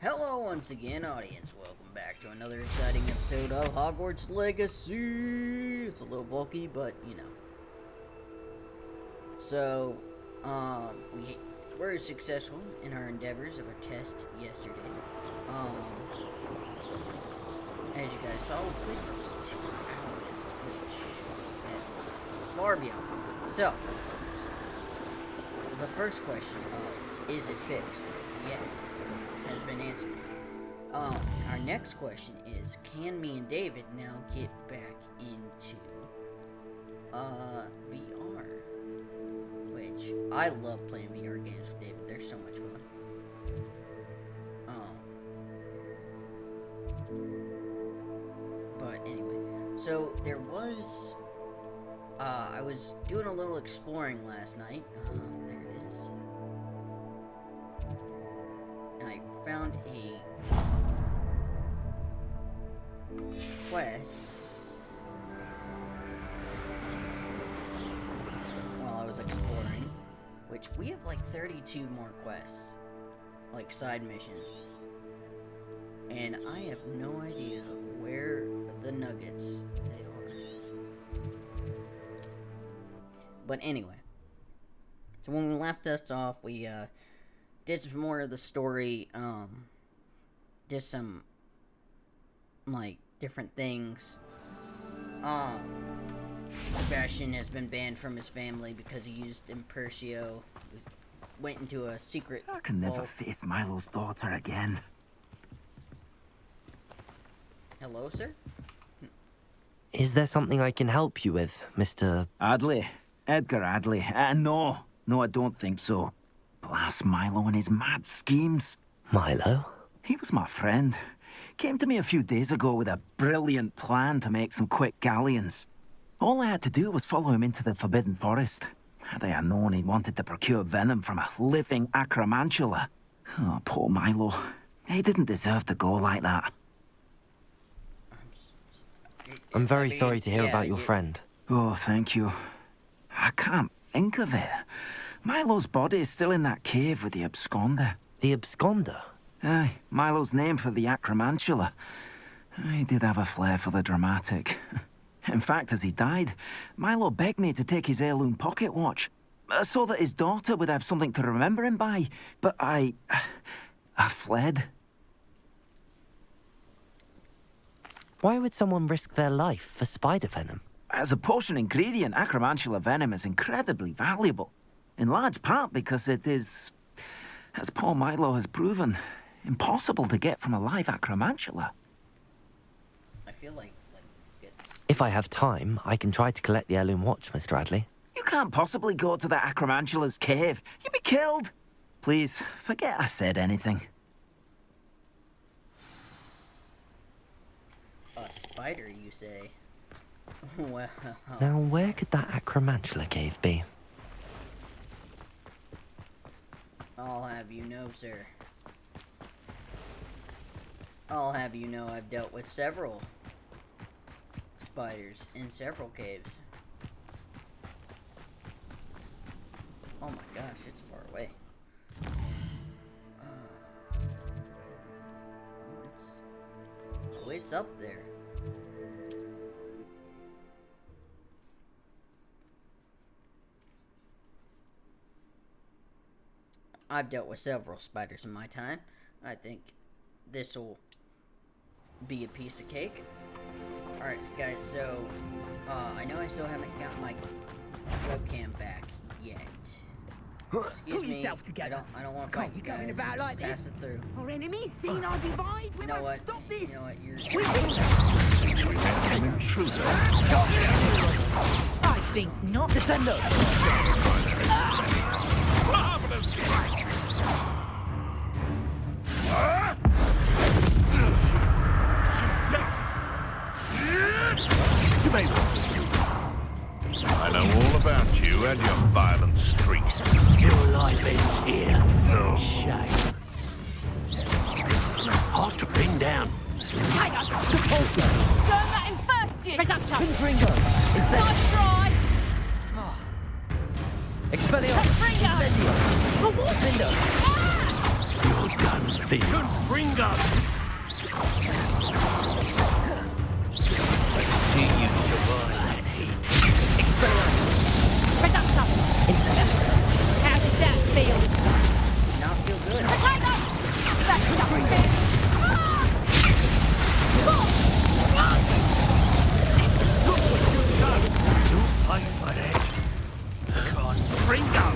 Hello once again, audience. Welcome back to another exciting episode of Hogwarts Legacy. It's a little bulky, but you know. So, we were successful in our endeavors of our test yesterday. As you guys saw, we played for 2 hours, which that was far beyond. So, the first question of, is it fixed? Yes, has been answered. Our next question is, can me and David now get back into VR? Which I love playing VR games with David. They're so much fun. But anyway, so there was I was doing a little exploring last night. There it is. And I found a quest while I was exploring, which we have like 32 more quests, like side missions, and I have no idea where the nuggets they are. But anyway, so when we left us off, we did some more of the story, did some, like, different things. Sebastian has been banned from his family because he used Impertio. We went into a secret I can vault. never face Milo's daughter again. Hello, sir? Is there something I can help you with, Mr. Adley. Edgar Adley. No, I don't think so. Blast Milo and his mad schemes. Milo? He was my friend. Came to me a few days ago with a brilliant plan to make some quick galleons. All I had to do was follow him into the Forbidden Forest. Had I known he wanted to procure venom from a living acromantula. Oh, poor Milo. He didn't deserve to go like that. I'm very sorry to hear about your friend. Oh, thank you. I can't think of it. Milo's body is still in that cave with the absconder. The absconder? Aye, Milo's name for the acromantula. He did have a flair for the dramatic. In fact, as he died, Milo begged me to take his heirloom pocket watch, so that his daughter would have something to remember him by. But I fled. Why would someone risk their life for spider venom? As a potion ingredient, acromantula venom is incredibly valuable. In large part because it is, as poor Milo has proven, impossible to get from a live acromantula. I feel like it's... If I have time, I can try to collect the heirloom watch, Mr. Adley. You can't possibly go to the acromantula's cave. You'd be killed. Please, forget I said anything. A spider, you say? Well... Now, where could that acromantula cave be? I'll have you know, sir. I'll have you know I've dealt with several spiders in several caves. Oh my gosh, it's far away. It's up there. I've dealt with several spiders in my time. I think this will be a piece of cake. Alright, guys, so, I know I still haven't got my webcam back yet. Excuse me, I don't want to fight you guys. About like pass it through. Our enemies seen our divide. We must stop this. You know what, you're... An intruder. I think not. Descendo! Marvelous strike! You may want to do that. I know all about you and your violent streak. Your life ends here. No. Shame. Hard to pin down. I got the burn that in first, you. Reductor. Confringo! Nice Incendio! try. Expelliarmus! Confringo. Incendio! For what? Lindo! Ah! Your Well done, thief. Confringo! See you survive that heat. Expelliarmus! Reductor! Incendio! How did that feel? Not feel good. Potato! That's just fair! Look what you've done! You'll pay for that. Confringo!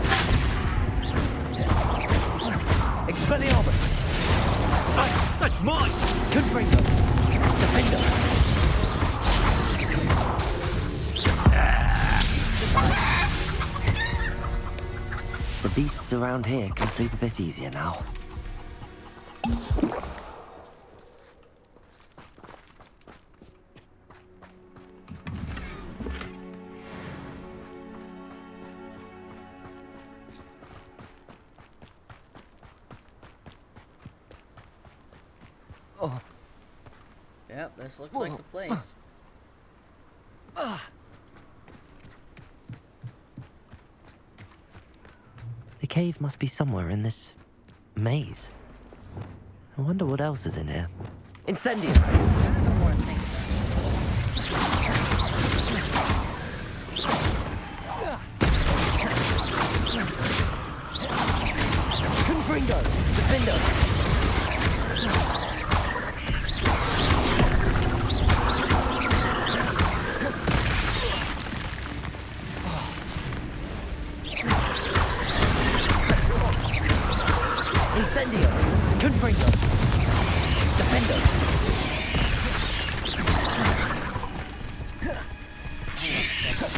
Expelliarmus! That's mine! Confringo! Defender! The beasts around here can sleep a bit easier now. Yep, this looks like the place. The cave must be somewhere in this maze. I wonder what else is in here. Incendio! I don't want to think about it. Confringo! Defender! Incendio! Confringo! Defender!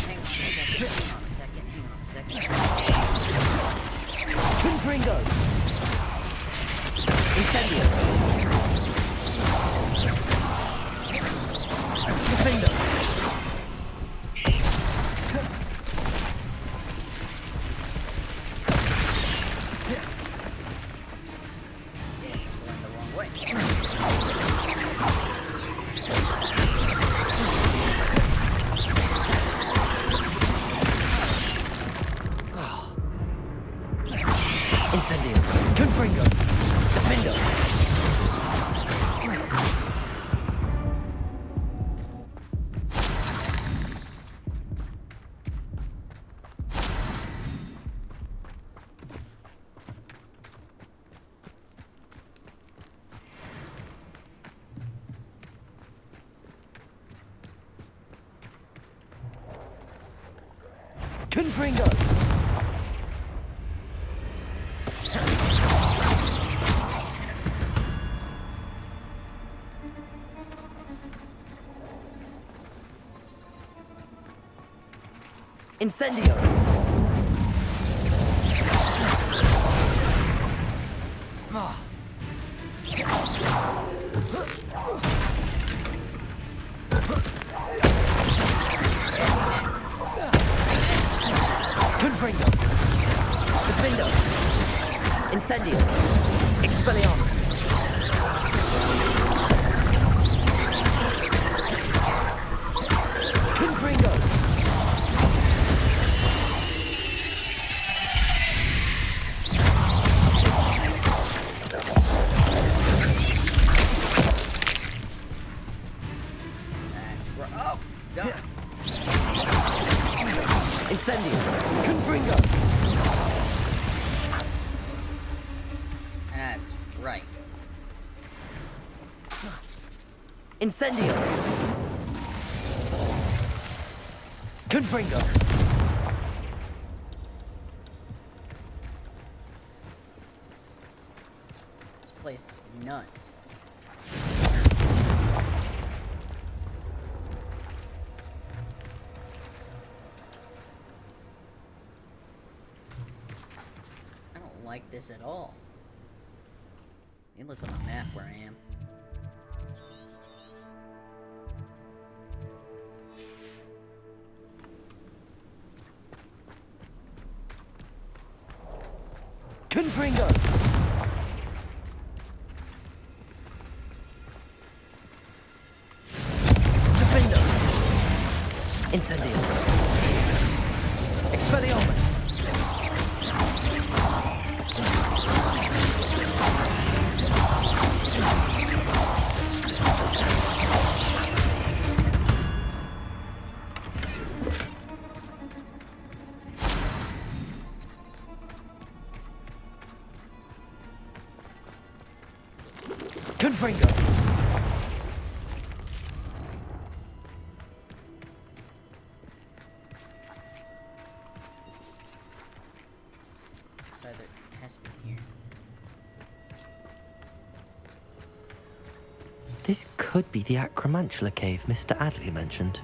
Hang on a second. Confringo! Incendio! Defender! Going the wrong way. Incendio! Confringo! Defender! Confringo! Incendio! Confringo! Defender! Incendio! Expelliarmus! Confringo! That's right. Oh, God. Incendio! Confringo! That's right. Incendio! Confringo! This place is nuts. I don't like this at all. You look on the map where I am. Confringo! Defender! Incendio! Expelliarmus! Confringo! It's either it has to be here. This could be the Acromantula cave Mr. Adley mentioned.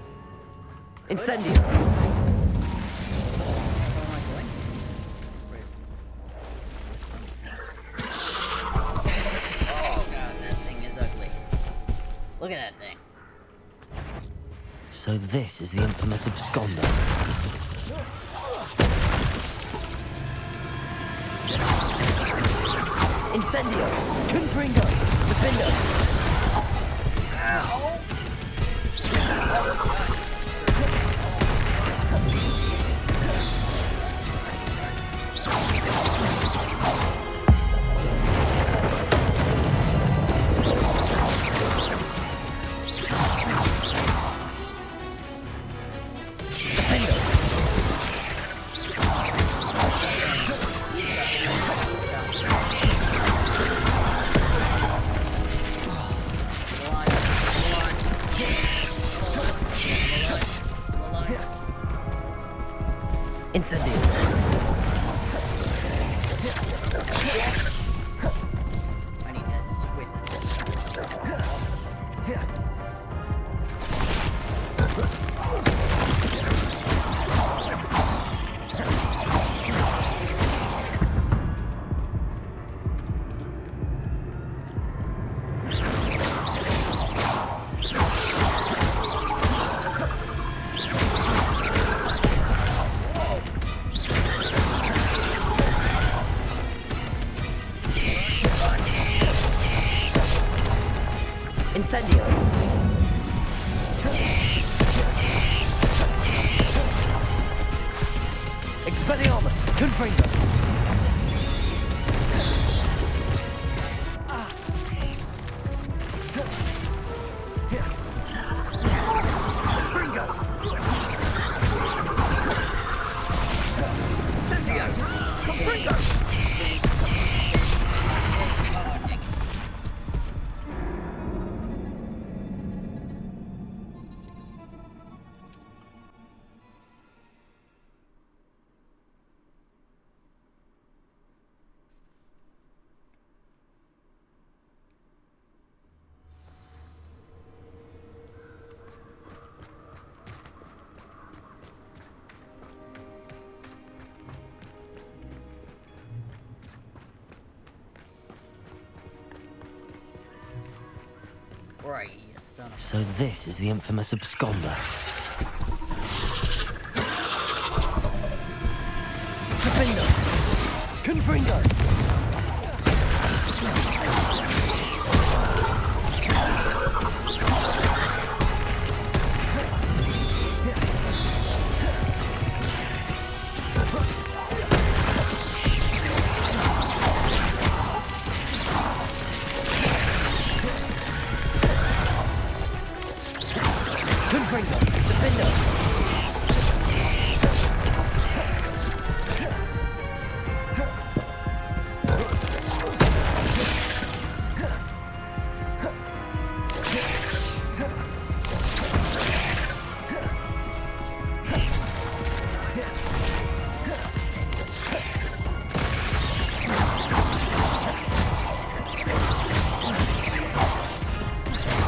Incendio! What am I doing? Where is it? What's oh god, that thing is ugly. Look at that thing. So this is the infamous absconder. Incendio! Confringo! Defender! Ow! Incendio! I need that switch. Incendio! Expelliarmus! Confringo! Right, you son of So this is the infamous absconder. Defender! Confringo! Confringo! Defender!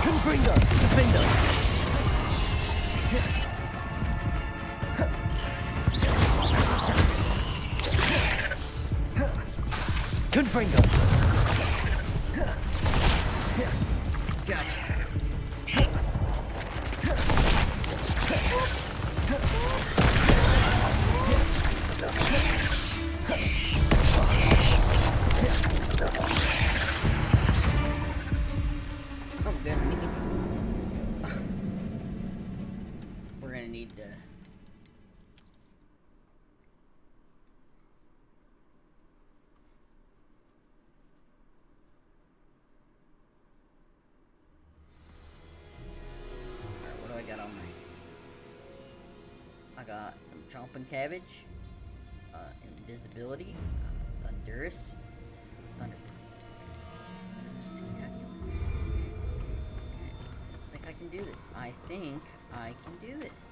Confringo! Defender! Confringo! gotcha. I'm gonna need. We're gonna need to. Alright, what do I got on my? I got some chomping cabbage, invisibility, thunderous, thunder. Spectacular. can do this. I think I can do this.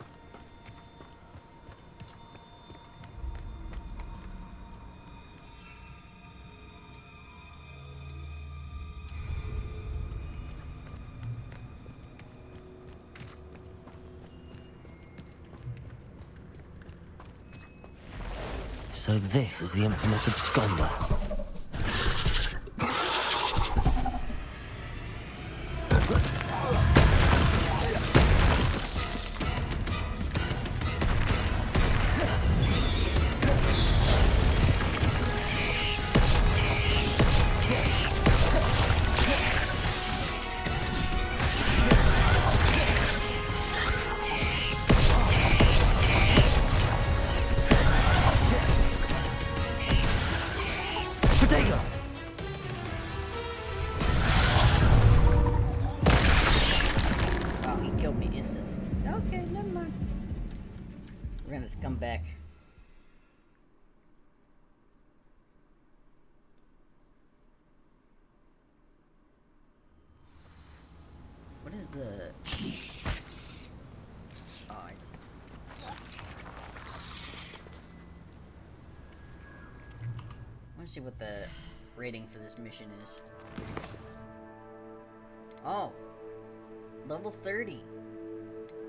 So this is the infamous absconder. Wow, he killed me instantly. Okay, never mind. We're gonna have to come back. What is the... Oh, I just... I want to see what the rating for this mission is. Oh! Level 30.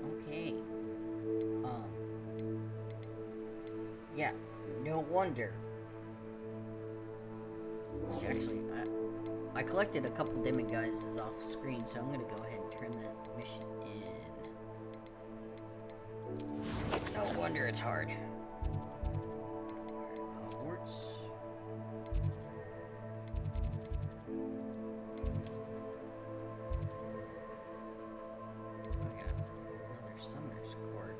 Okay. Yeah, no wonder. Which actually, I collected a couple demigods off screen, so I'm gonna go ahead and turn that mission in. No wonder it's hard. Hogwarts. I got another summoner's court.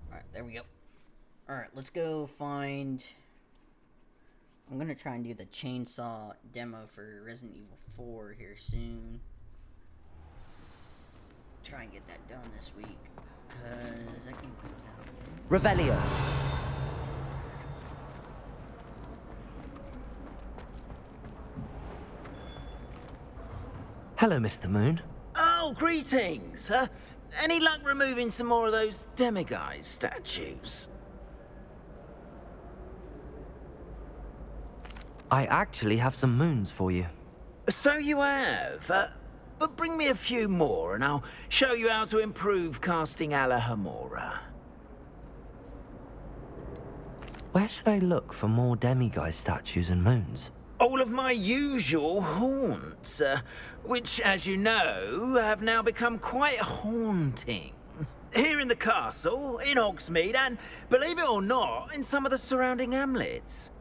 Alright, there we go. Alright, let's go find... I'm gonna try and do the chainsaw demo for Resident Evil 4 here soon. Try and get that done this week, because that game comes out. Revelio. Hello, Mr. Moon. Oh, greetings! Any luck removing some more of those demiguise statues? I actually have some moons for you. So you have, but bring me a few more and I'll show you how to improve casting Alahomora. Where should I look for more demiguise statues and moons? All of my usual haunts, which, as you know, have now become quite haunting. Here in the castle, in Hogsmeade, and, believe it or not, in some of the surrounding hamlets.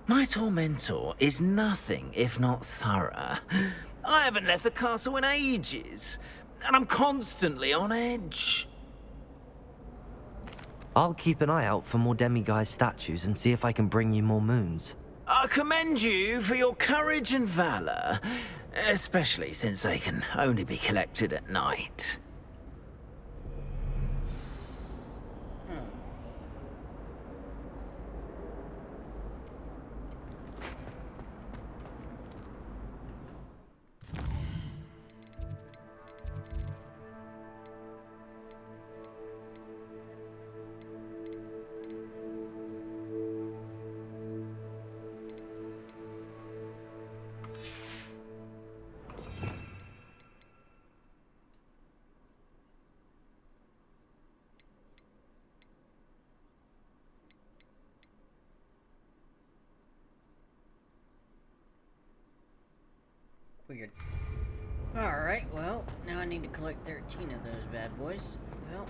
My tormentor is nothing if not thorough. I haven't left the castle in ages, and I'm constantly on edge. I'll keep an eye out for more demiguise statues and see if I can bring you more moons. I commend you for your courage and valor, especially since they can only be collected at night. Weird. Alright, well, now I need to collect 13 of those bad boys. Well,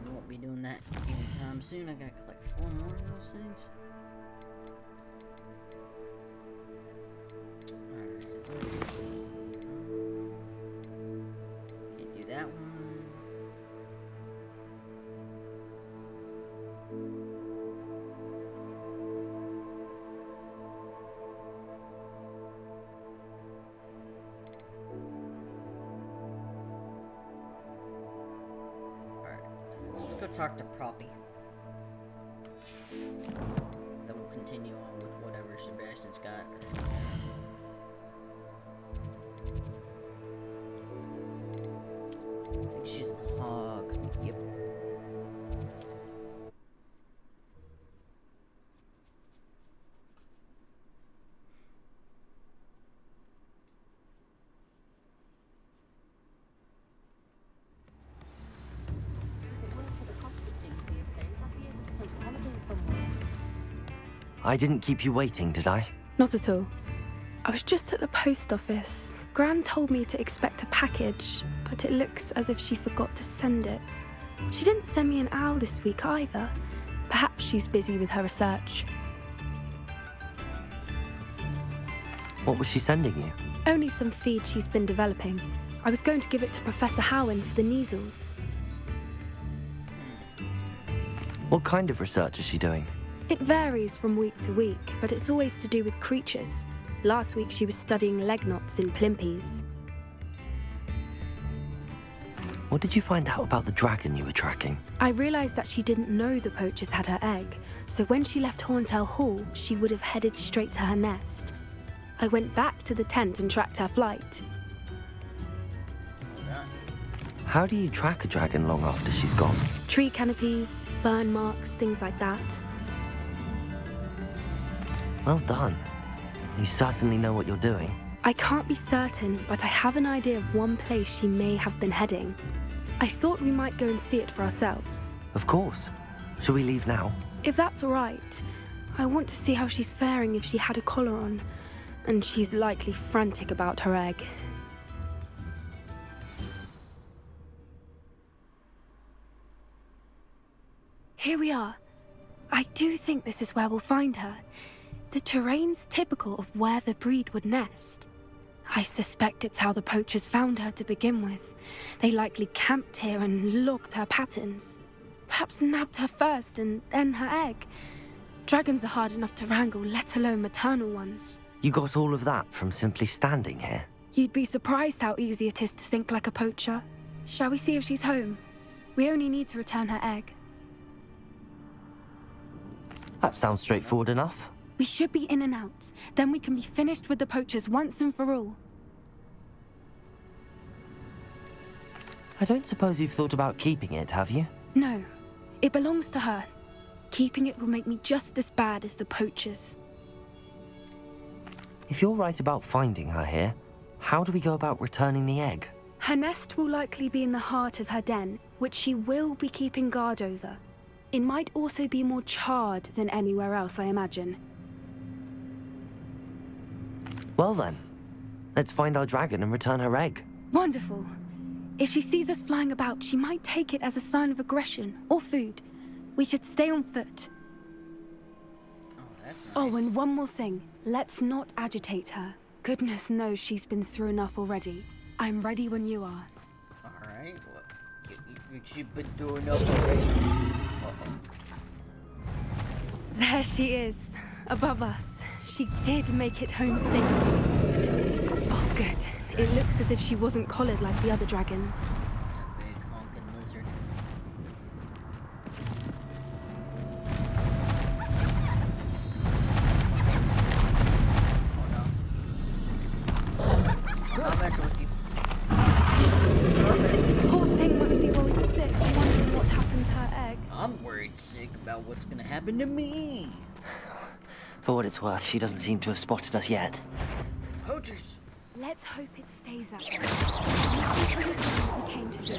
we won't be doing that anytime soon. I gotta collect 4 more of those things. Alright, let's see. Can't do that one. Let's go talk to Proppy. Then we'll continue on with whatever Sebastian's got. I think she's in Hogs. Yep. I didn't keep you waiting, did I? Not at all. I was just at the post office. Gran told me to expect a package, but it looks as if she forgot to send it. She didn't send me an owl this week either. Perhaps she's busy with her research. What was she sending you? Only some feed she's been developing. I was going to give it to Professor Howen for the measles. What kind of research is she doing? It varies from week to week, but it's always to do with creatures. Last week she was studying leg knots in plimpies. What did you find out about the dragon you were tracking? I realised that she didn't know the poachers had her egg, so when she left Horntail Hall, she would have headed straight to her nest. I went back to the tent and tracked her flight. How do you track a dragon long after she's gone? Tree canopies, burn marks, things like that. Well done. You certainly know what you're doing. I can't be certain, but I have an idea of one place she may have been heading. I thought we might go and see it for ourselves. Of course. Shall we leave now? If that's all right. I want to see how she's faring if she had a collar on. And she's likely frantic about her egg. Here we are. I do think this is where we'll find her. The terrain's typical of where the breed would nest. I suspect it's how the poachers found her to begin with. They likely camped here and logged her patterns. Perhaps nabbed her first and then her egg. Dragons are hard enough to wrangle, let alone maternal ones. You got all of that from simply standing here? You'd be surprised how easy it is to think like a poacher. Shall we see if she's home? We only need to return her egg. That sounds straightforward enough. We should be in and out. Then we can be finished with the poachers once and for all. I don't suppose you've thought about keeping it, have you? No. It belongs to her. Keeping it will make me just as bad as the poachers. If you're right about finding her here, how do we go about returning the egg? Her nest will likely be in the heart of her den, which she will be keeping guard over. It might also be more charred than anywhere else, I imagine. Well then, let's find our dragon and return her egg. Wonderful. If she sees us flying about, she might take it as a sign of aggression or food. We should stay on foot. Oh, that's nice. Oh, and one more thing. Let's not agitate her. Goodness knows she's been through enough already. I'm ready when you are. Alright, well, you've been through enough already. There she is, above us. She did make it home safely. Oh, good. It looks as if she wasn't collared like the other dragons. It's a big honking lizard. Oh no. I'm not messing with you. I'm not messing with you. Poor thing must be worried sick, wondering what happened to her egg. I'm worried sick about what's gonna happen to me. For what it's worth, she doesn't seem to have spotted us yet. Poachers. Let's hope it stays that way. This is really what we came to do.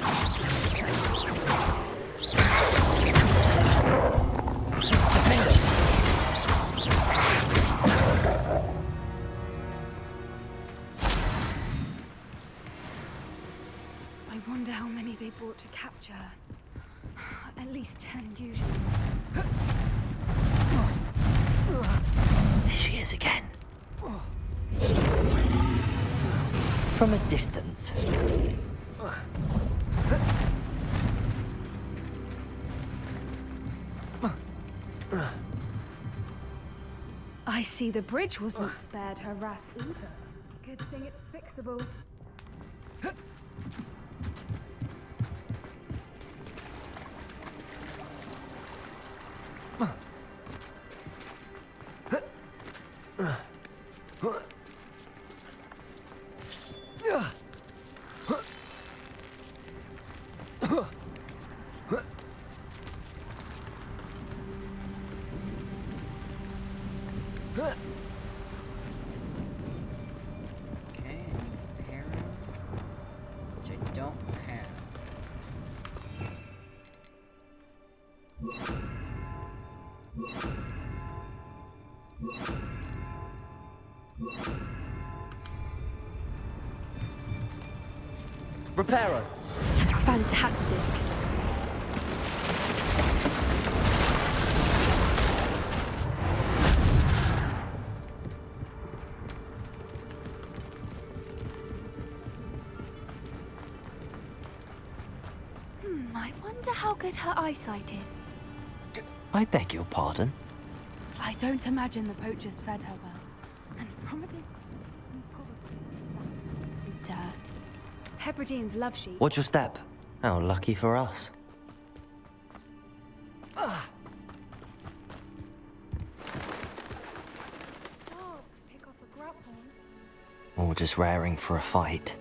I wonder how many they brought to capture her. At least 10 usually. There she is again. From a distance. I see the bridge wasn't spared her wrath either. Good thing it's fixable. have. Reparo. Fantastic. I wonder how good her eyesight is. I beg your pardon. I don't imagine the poachers fed her well. And from a Hebrideans love sheep. What's your step? How lucky for us. Pick off a grapple. Or just raring for a fight.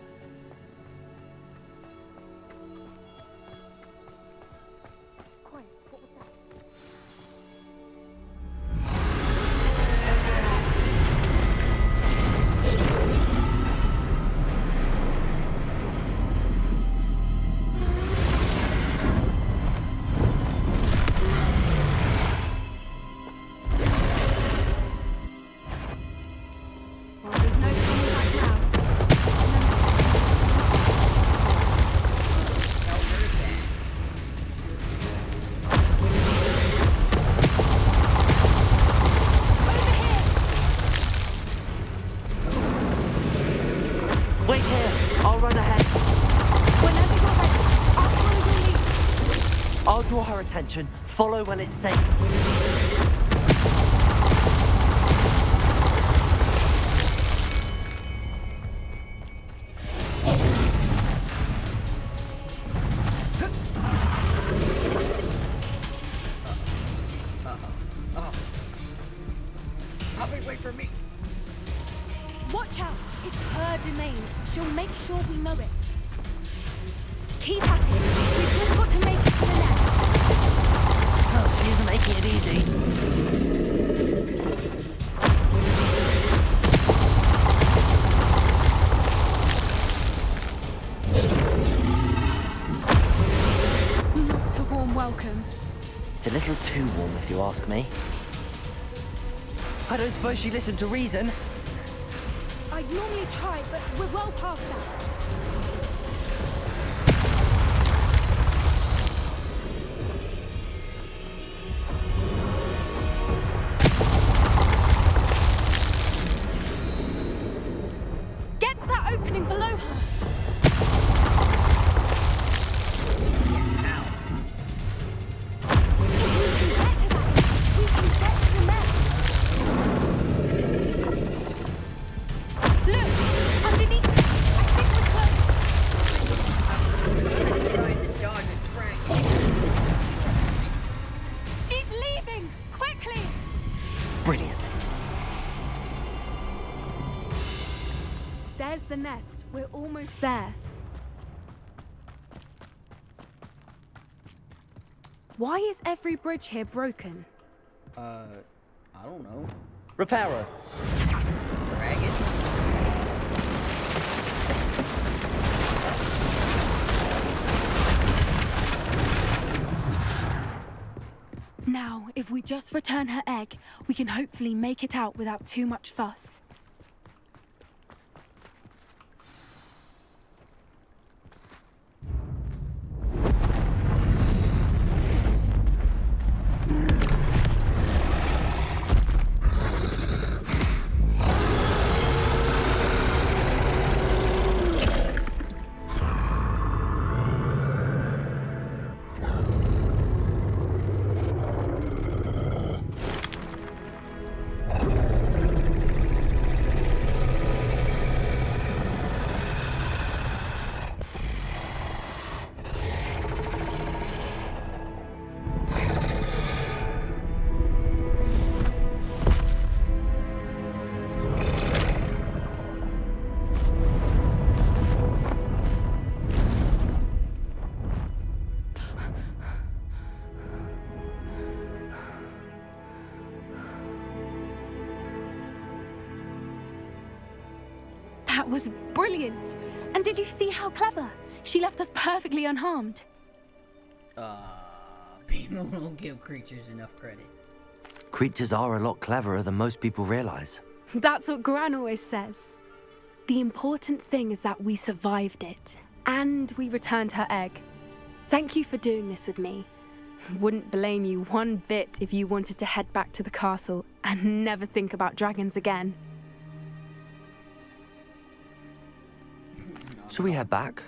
Well, there's no turning back now. Now we're back. Wait here! I'll run ahead. Whenever you're ready, I'll follow your lead. I'll draw her attention. Follow when it's safe. Poppy, wait for me. Watch out! It's her domain. She'll make sure we know it. Keep at it. We've just got to make it to the nest. Oh, she isn't making it easy. Not a warm welcome. It's a little too warm, if you ask me. I don't suppose she listened to reason. I'd normally try, but we're well past that. Get to that opening below her. Ow. If we can get to that, we can get to the nest. Look, underneath. I think we're close. I'm trying to dodge a train. She's leaving! Quickly! Brilliant. There's the nest. We're almost There. Why is every bridge here broken? I don't know. Reparo. Dragon? Now, if we just return her egg, we can hopefully make it out without too much fuss. That was brilliant! And did you see how clever? She left us perfectly unharmed. People don't give creatures enough credit. Creatures are a lot cleverer than most people realize. That's what Gran always says. The important thing is that we survived it, and we returned her egg. Thank you for doing this with me. Wouldn't blame you one bit if you wanted to head back to the castle and never think about dragons again. Shall we head back?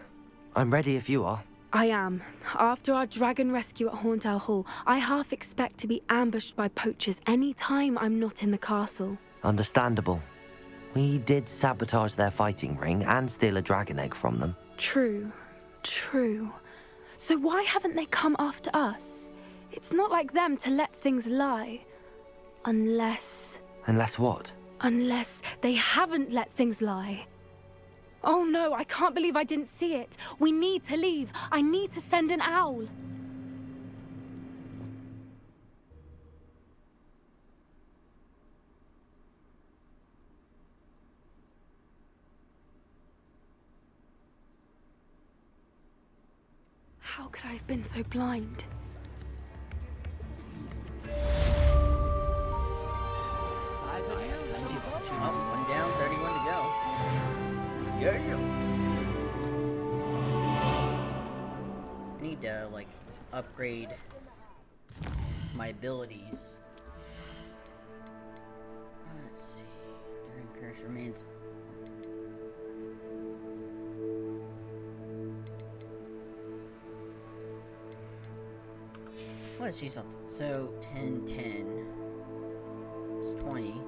I'm ready if you are. I am. After our dragon rescue at Horntail Hall, I half expect to be ambushed by poachers any time I'm not in the castle. Understandable. We did sabotage their fighting ring and steal a dragon egg from them. True. So why haven't they come after us? It's not like them to let things lie. Unless what? Unless they haven't let things lie. Oh no, I can't believe I didn't see it. We need to leave. I need to send an owl. How could I have been so blind? Oh, 1 down, 31 to go. Yeah. I need to, like, upgrade my abilities. Let's see. During curse remains. I want to see something. So, 10, 10. It's 20.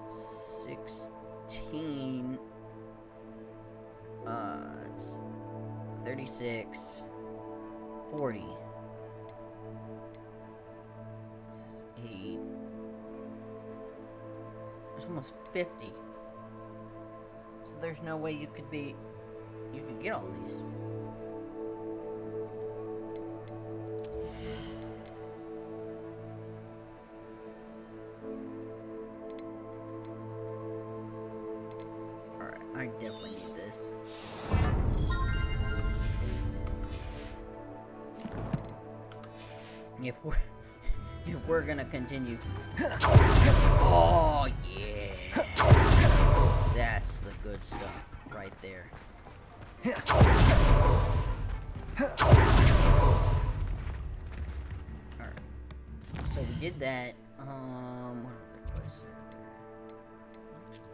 16. It's 36. 40. 8. There's almost 50. So there's no way you could get all these. I definitely need this. If we're gonna continue. Oh yeah. That's the good stuff right there. Alright. So we did that.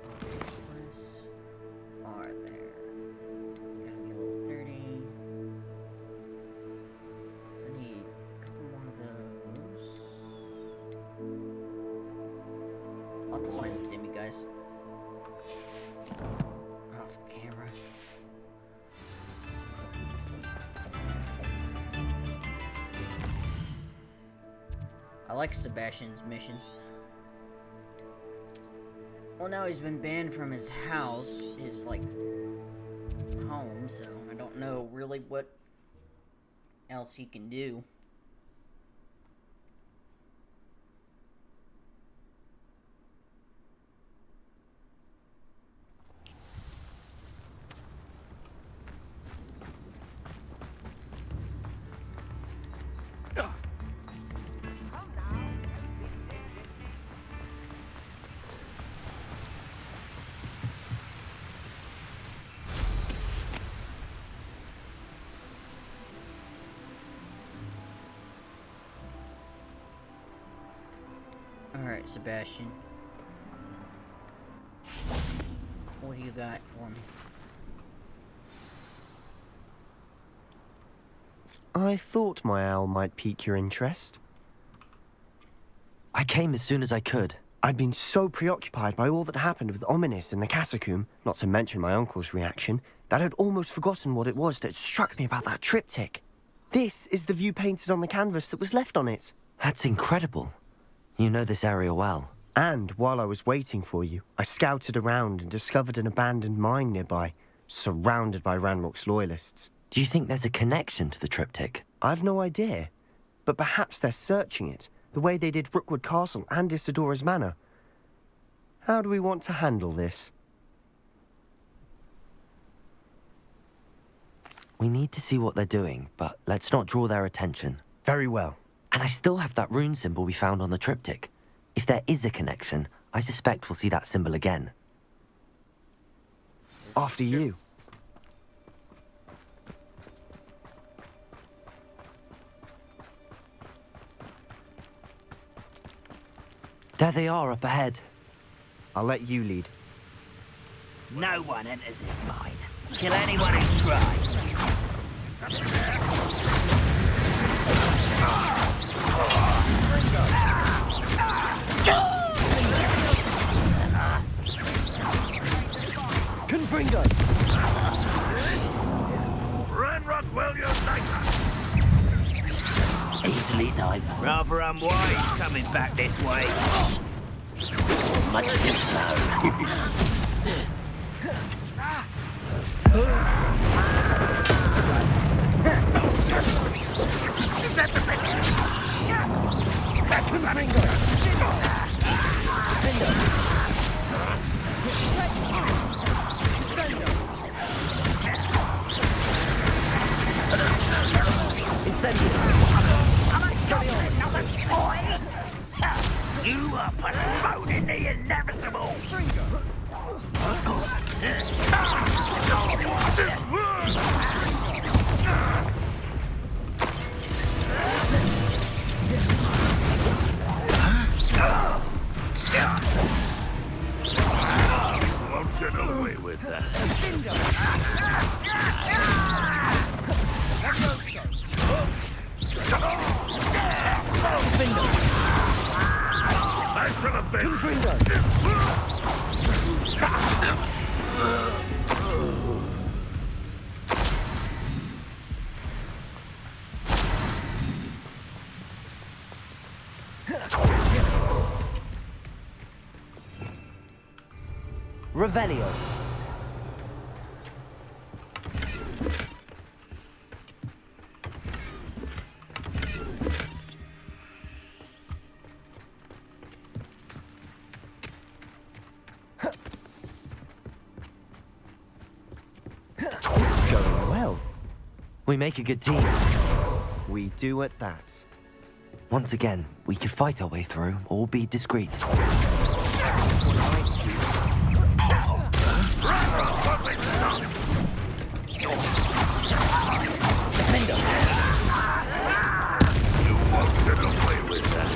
What other quests are there? Gotta be level 30. So I need a couple more of those. I'll have to line with Demi, guys. Off camera. I like Sebastian's missions. Well, now he's been banned from his house, his, like, home, so I don't know really what else he can do. Alright, Sebastian. What do you got for me? I thought my owl might pique your interest. I came as soon as I could. I'd been so preoccupied by all that happened with Ominis in the catacomb, not to mention my uncle's reaction, that I'd almost forgotten what it was that struck me about that triptych. This is the view painted on the canvas that was left on it. That's incredible. You know this area well. And while I was waiting for you, I scouted around and discovered an abandoned mine nearby, surrounded by Ranrock's loyalists. Do you think there's a connection to the triptych? I've no idea, but perhaps they're searching it, the way they did Rookwood Castle and Isidora's Manor. How do we want to handle this? We need to see what they're doing, but let's not draw their attention. Very well. And I still have that rune symbol we found on the triptych. If there is a connection, I suspect we'll see that symbol again. After you. There they are up ahead. I'll let you lead. No one enters this mine. Kill anyone who tries. Confringo! Ranrock, well, you're nicer. Easily done. Rather unwise coming back this way. Much too slow. Is that the message? That was You are postponing the inevitable. Won't get away with that. I should have been. Revelio. This is going well. We make a good team. We do at that. Once again, we could fight our way through or be discreet. You won't get away with that.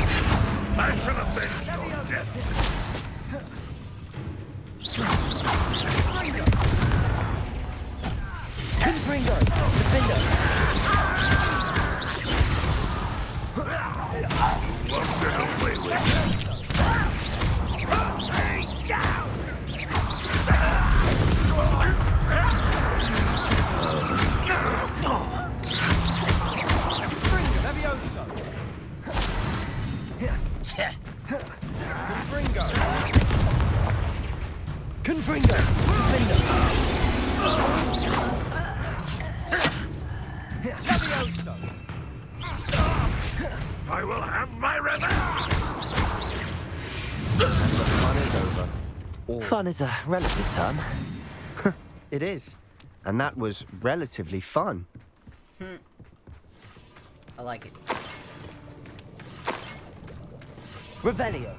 I should have been your death. Confringo! Defender! You won't get away with that. Confringo! Defender! I will have my revenge. Fun is over. Fun is a relative term. It is. And that was relatively fun. I like it. Revelio.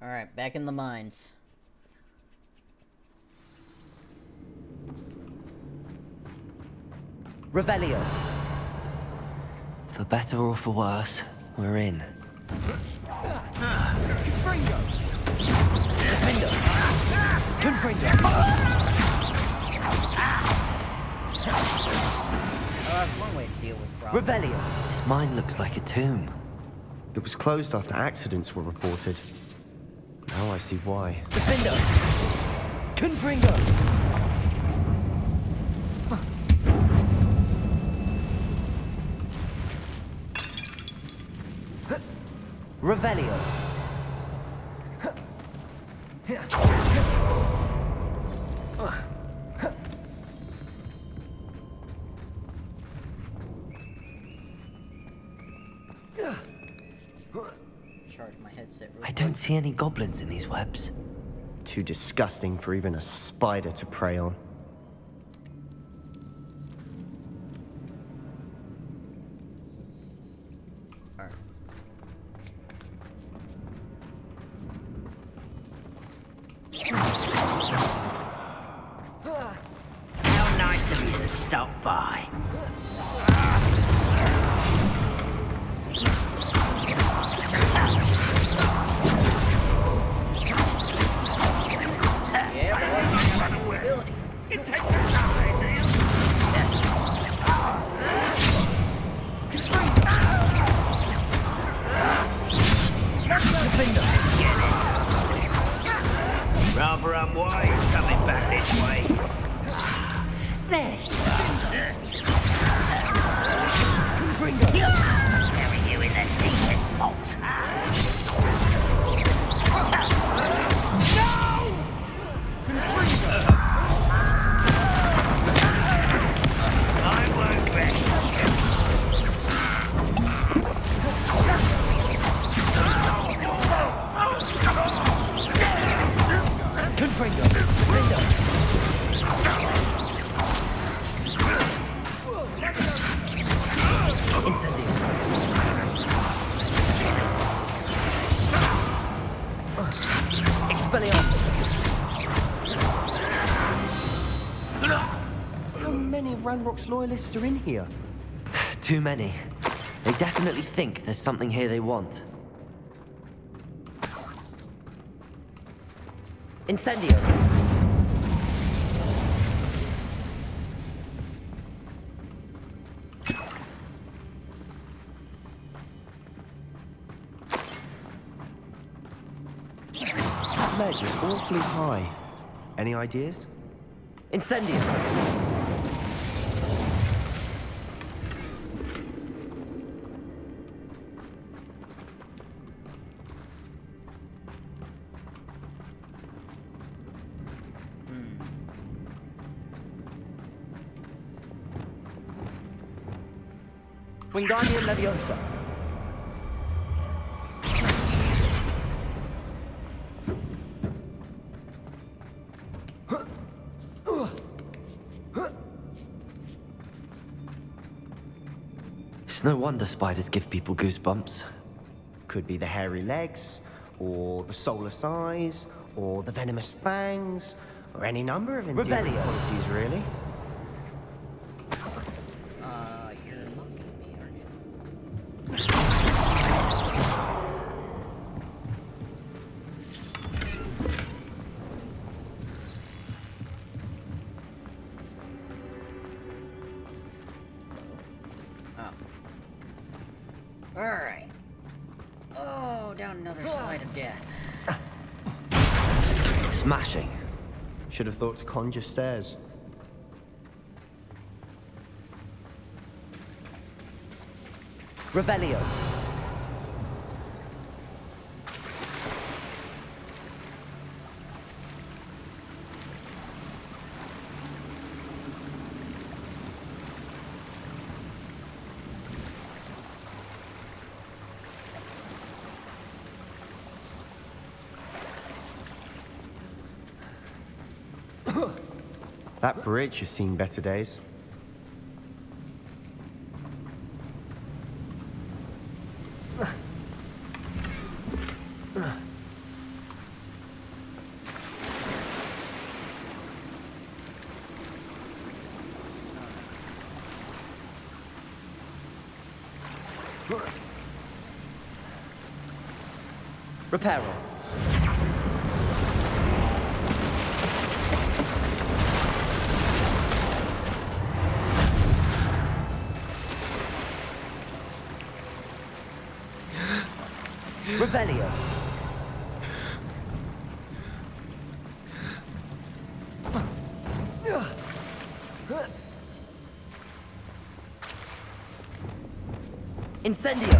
Alright, back in the mines. Revelio. For better or for worse, we're in. Confringo! Defender! Confringo! Oh, that's one way to deal with problems. Revelio. This mine looks like a tomb. It was closed after accidents were reported. Now I see why. Defender. Confringo. Revelio. Charge my headset real I quick. don't see any goblins in these webs. Too disgusting for even a spider to prey on. Alright. How nice of you to stop by. Yeah, boy, I got a new ability. It takes a time, do you? Rather unwise coming back this way. There you Bury you in the deepest vault. I won't rest. Confringo. Incendio. Expelliarmus. How many of Ranrock's loyalists are in here? Too many. They definitely think there's something here they want. Incendio. That ledge is awfully high. Any ideas? Incendio. Wingardium Leviosa. It's no wonder spiders give people goosebumps. Could be the hairy legs, or the soulless eyes, or the venomous fangs, or any number of endearing Revelio. qualities, really. You're mocking me, aren't you? Oh. Alright. Oh, down another slide of death. Smashing. Should have thought to conjure stairs. Revelio. That bridge has seen better days. Reparo. Revelio. Incendio.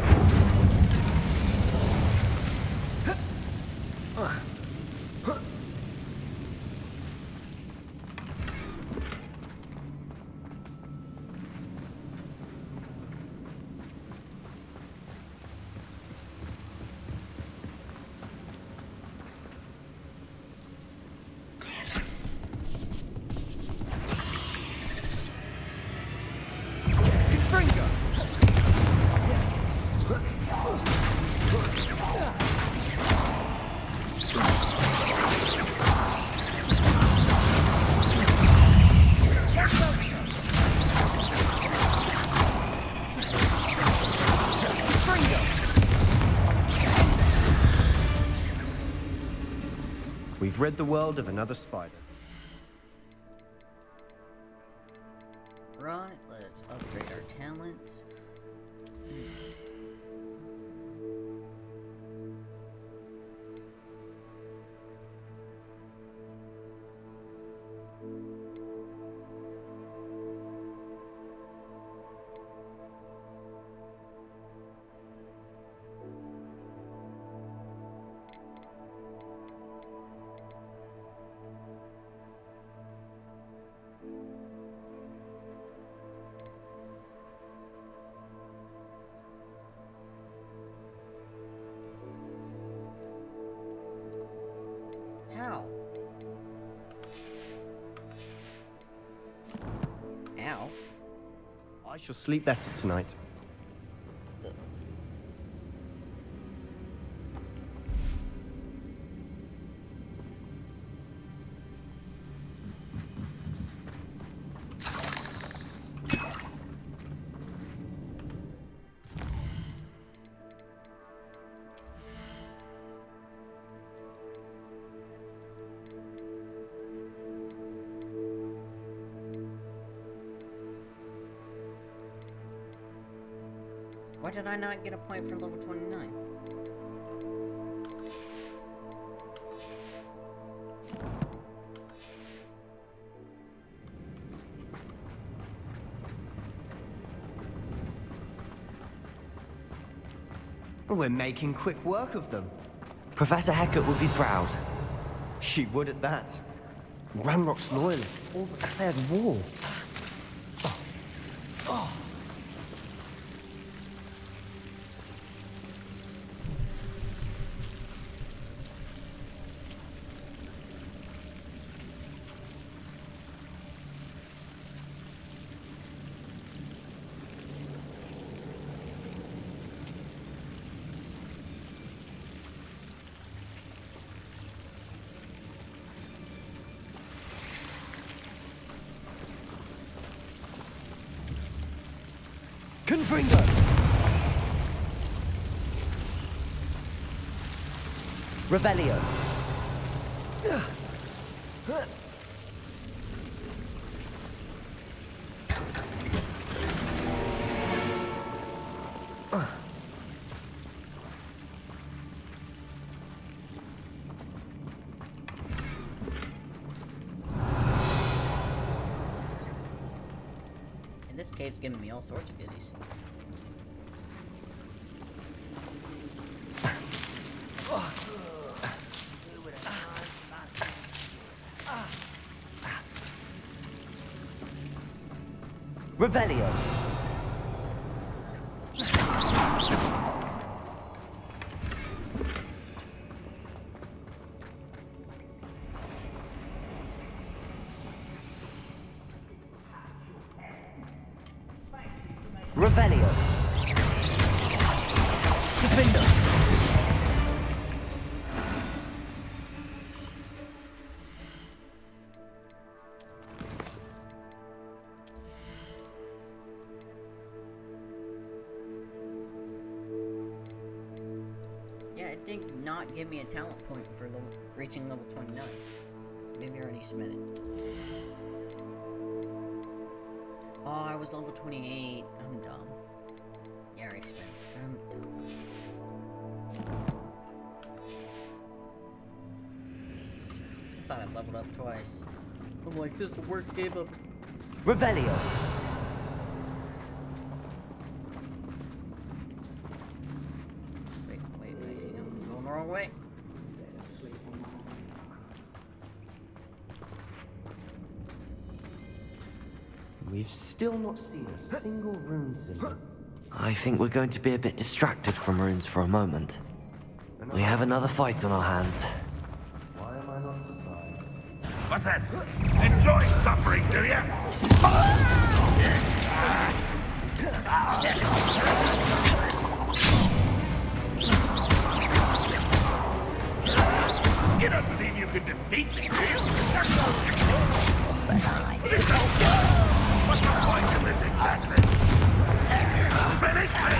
We've rid the world of another spider. Right, let's upgrade our talents. How? Ow. I shall sleep better tonight. Why did I not get a point for level 29? We're making quick work of them. Professor Hecat would be proud. She would at that. Ranrock's loyalists all declared war. Confringo! Revelio. And this cave's giving me all sorts of goodies. Revelio. Revelio. Defender. Yeah, it did not give me a talent point for reaching level 29. Maybe I already submitted. Oh, I was level 28. I'm dumb. Yeah, I already spent. I'm dumb. I thought I leveled up twice. I'm like, this will work, gave up. Revelio. Wait, hang on. I'm going the wrong way. we've still not seen a single rune symbol. I think we're going to be a bit distracted from runes for a moment. We have another fight on our hands. Why am I not surprised? What's that? Enjoy suffering, do ya? You don't believe you can defeat me, do you? What's the point of this exactly? Finish me!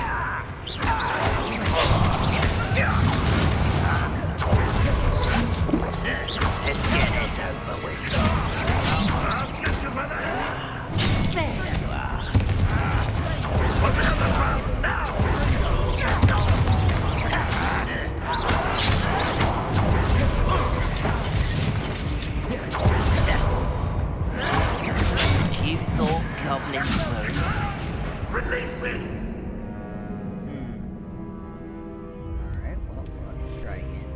Let's get this over with. I'll get you for that. There you are. Put me on the ground now! You thought goblins were... Release me! Alright, well, let's try again.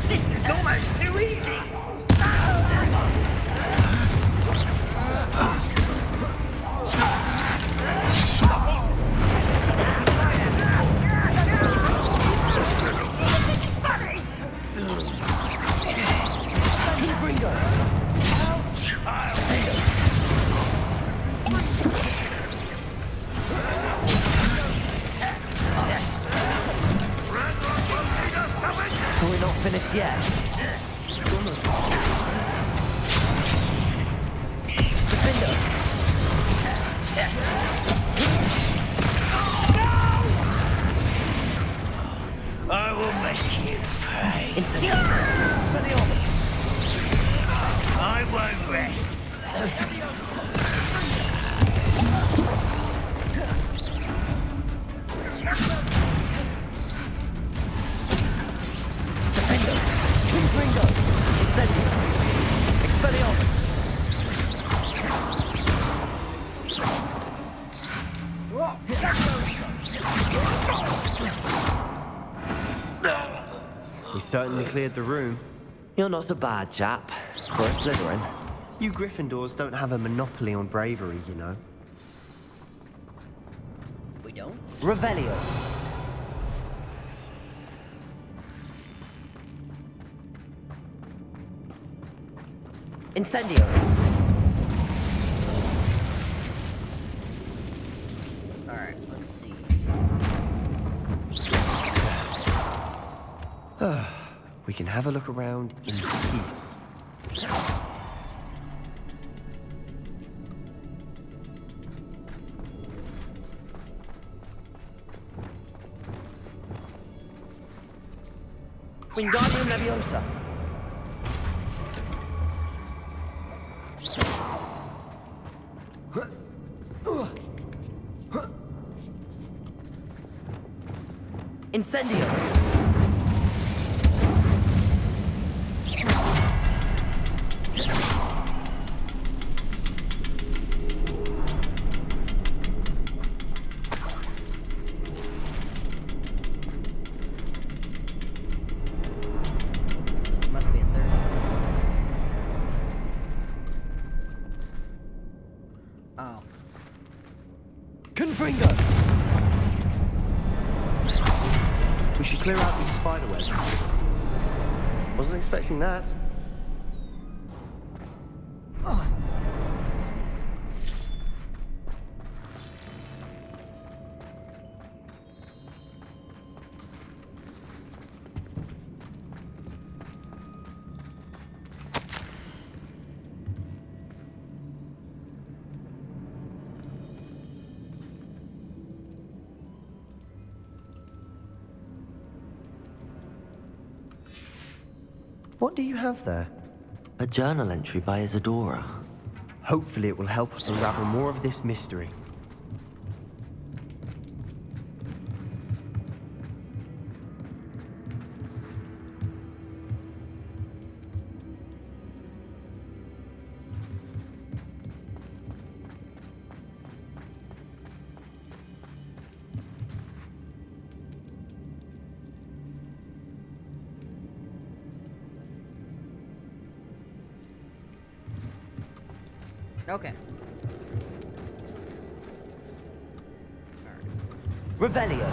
This is almost too easy. This is funny. We're not finished yet. I will make you pay. Incendio. I won't rest. Incendio. Expelliarmus. We certainly cleared the room. You're not a bad chap for a Slytherin. You Gryffindors don't have a monopoly on bravery, you know. We don't? Revelio. Incendio. Alright, let's see. We can have a look around in peace. Wingardium Leviosa. Incendio. Must be a third. Oh. Confringo. We should clear out these spider webs. Wasn't expecting that. What do you have there? A journal entry by Isadora. Hopefully it will help us unravel more of this mystery. Okay. Revelio.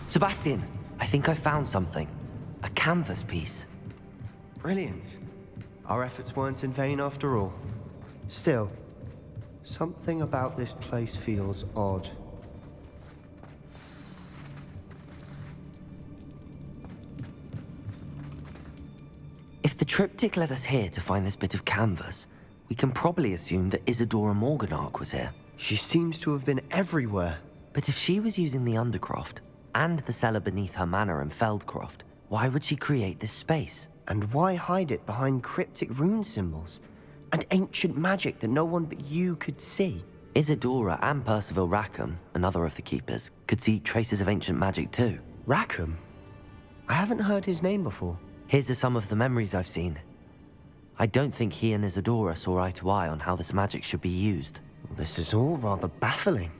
Sebastian, I think I found something. A canvas piece. Brilliant. Our efforts weren't in vain after all. Still, something about this place feels odd. If the triptych led us here to find this bit of canvas, we can probably assume that Isadora Morganach was here. She seems to have been everywhere. But if she was using the Undercroft, and the cellar beneath her manor in Feldcroft, why would she create this space? And why hide it behind cryptic rune symbols? And ancient magic that no one but you could see? Isadora and Percival Rackham, another of the keepers, could see traces of ancient magic too. Rackham? I haven't heard his name before. Here's some of the memories I've seen. I don't think he and Isadora saw eye to eye on how this magic should be used. This is all rather baffling.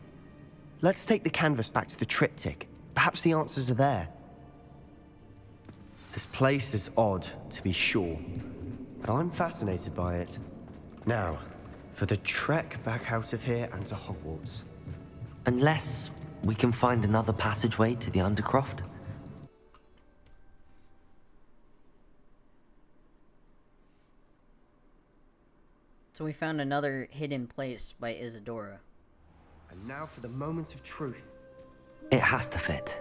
Let's take the canvas back to the triptych. Perhaps the answers are there. This place is odd, to be sure, but I'm fascinated by it. Now, for the trek back out of here and to Hogwarts. Unless we can find another passageway to the Undercroft. So we found another hidden place by Isadora. And now for the moment of truth. It has to fit.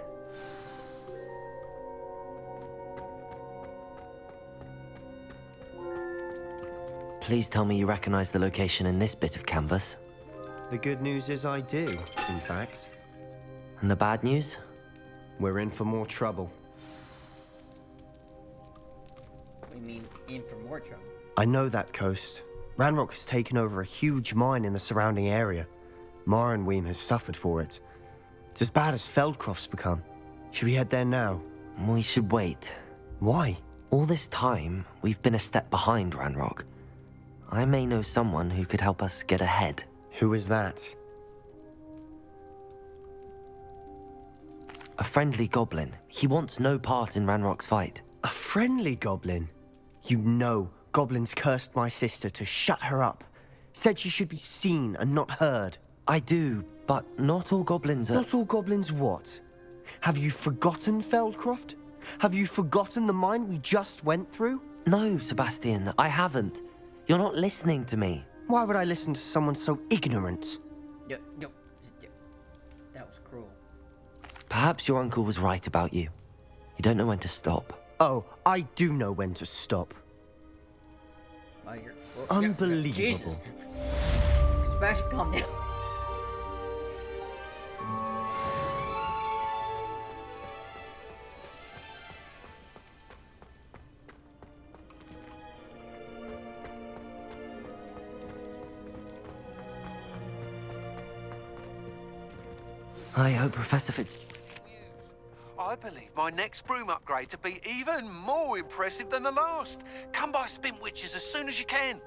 Please tell me you recognize the location in this bit of canvas. The good news is I do, in fact. And the bad news? We're in for more trouble. We mean in for more trouble. I know that coast. Ranrock has taken over a huge mine in the surrounding area. Mornweem has suffered for it. It's as bad as Feldcroft's become. Should we head there now? We should wait. Why? All this time, we've been a step behind Ranrock. I may know someone who could help us get ahead. Who is that? A friendly goblin. He wants no part in Ranrock's fight. A friendly goblin? You know, goblins cursed my sister to shut her up. Said she should be seen and not heard. I do, but not all goblins are... Not all goblins what? Have you forgotten Feldcroft? Have you forgotten the mine we just went through? No, Sebastian, I haven't. You're not listening to me. Why would I listen to someone so ignorant? That was cruel. Perhaps your uncle was right about you. You don't know when to stop. Oh, I do know when to stop. Oh, Unbelievable. Jesus. Sebastian, calm down. I hope Professor Fitz... I believe my next broom upgrade to be even more impressive than the last. Come by Spintwitches as soon as you can.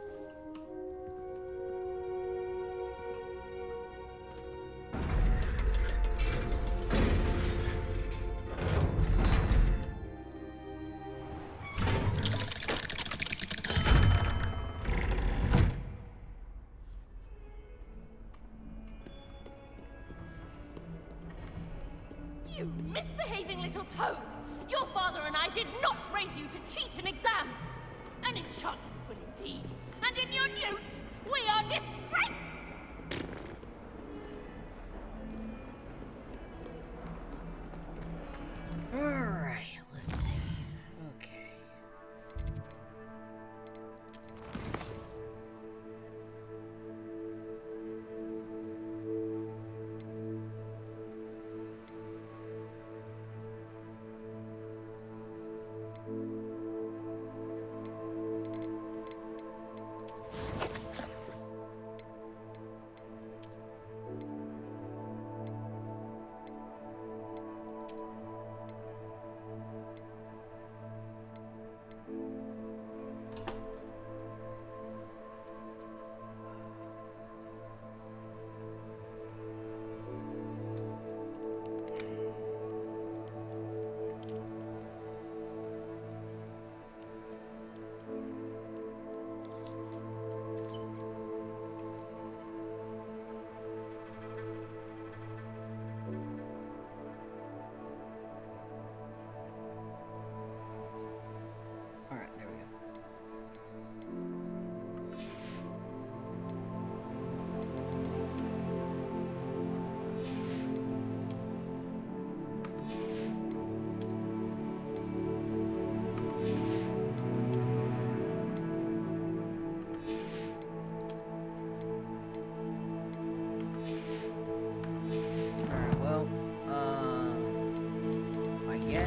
You misbehaving little toad! Your father and I did not raise you to cheat in exams! An enchanted quill indeed! And in your newts, we are disgraced! Alright, let's see. Okay.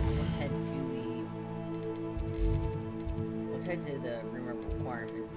guess let's head to the remember requirement.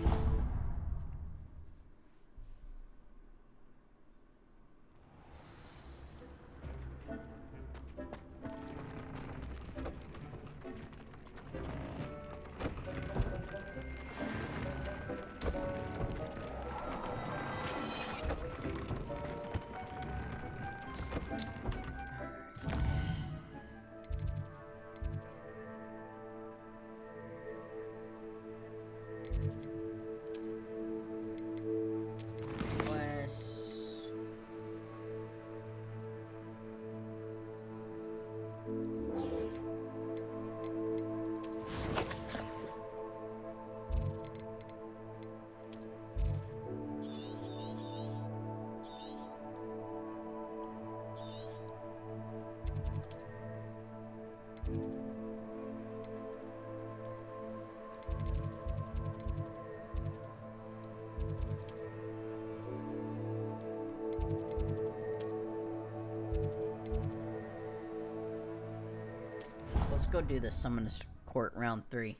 Let's go do the Summoner's Court round 3.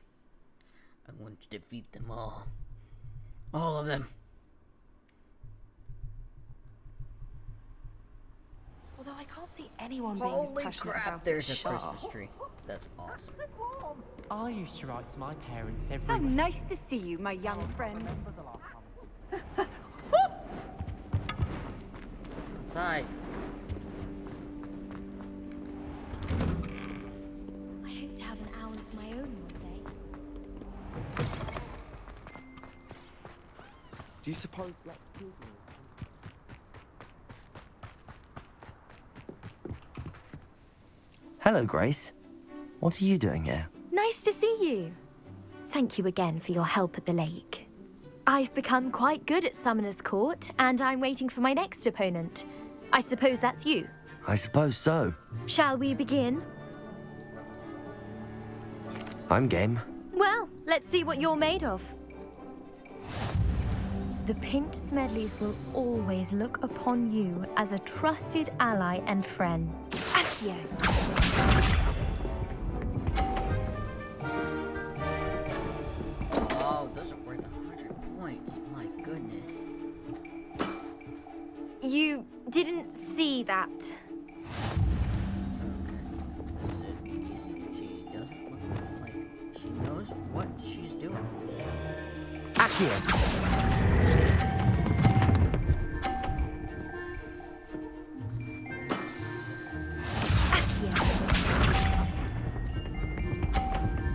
I'm going to defeat them all. All of them. Although I can't see anyone being as Holy passionate crap, about there's it a as Shah. Christmas tree. That's awesome. I used to write to my parents every Oh, week. nice to see you, my young friend. Outside. I hope to have an owl of my own one day. Do you suppose black children... Hello, Grace. What are you doing here? Nice to see you. Thank you again for your help at the lake. I've become quite good at Summoner's Court, and I'm waiting for my next opponent. I suppose that's you. I suppose so. Shall we begin? I'm game. Well, let's see what you're made of. The Pinch Smedleys will always look upon you as a trusted ally and friend. Accio! Oh, those are worth 100 points. My goodness. You didn't see that. Okay. This should be easy. She doesn't look like she knows what she's doing. Accio!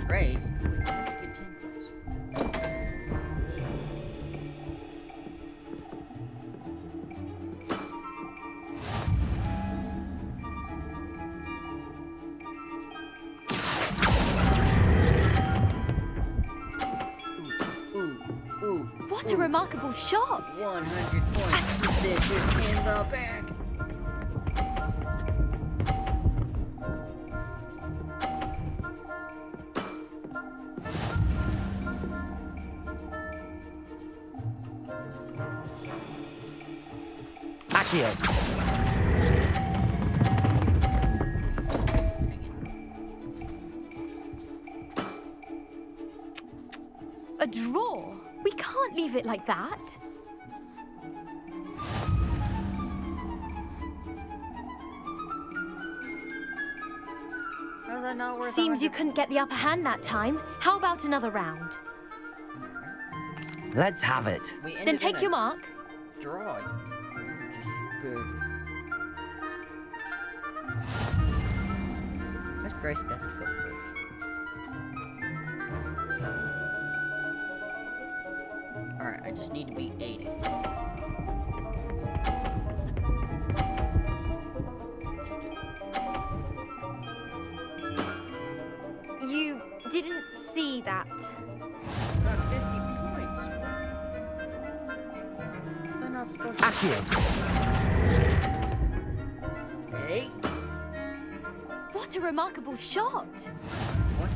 Grace, you have to get 10 points. Ooh. What a remarkable shot! 100 points. This is in the bag. Accio! A draw? We can't leave it like that. How's that not worth Seems you 100? couldn't get the upper hand that time. How about another round? Let's have it. We Then ended take in your a mark. draw. Just good. Miss Grace got to go first. Alright, I just need to beat 80. You didn't see that. Got 50 points. They're not supposed to. Accio! Hey! What a remarkable shot! What?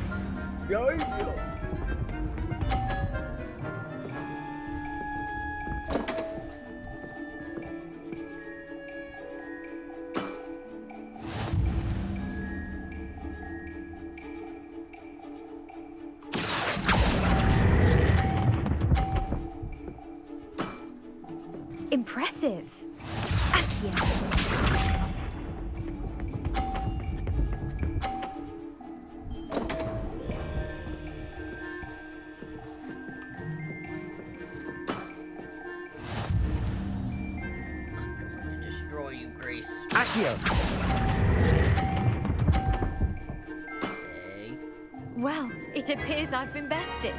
impressive. Accio. I'm going to destroy you, Grace. Accio! Okay. Well, it appears I've been bested.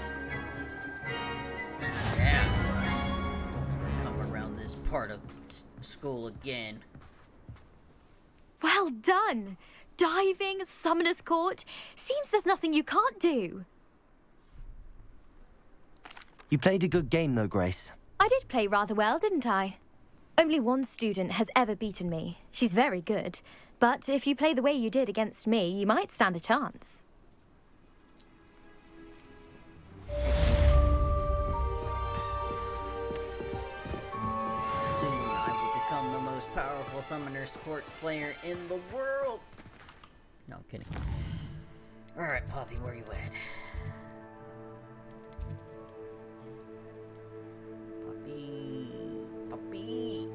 Yeah. Don't ever come around this part of school again. Well done! Diving, Summoner's Court. Seems there's nothing you can't do. You played a good game, though, Grace. I did play rather well, didn't I? Only one student has ever beaten me. She's very good. But if you play the way you did against me, you might stand a chance. Soon I will become the most powerful Summoner's Court player in the world. No, I'm kidding. Alright, Poppy, where you at? Poppy. Poppy.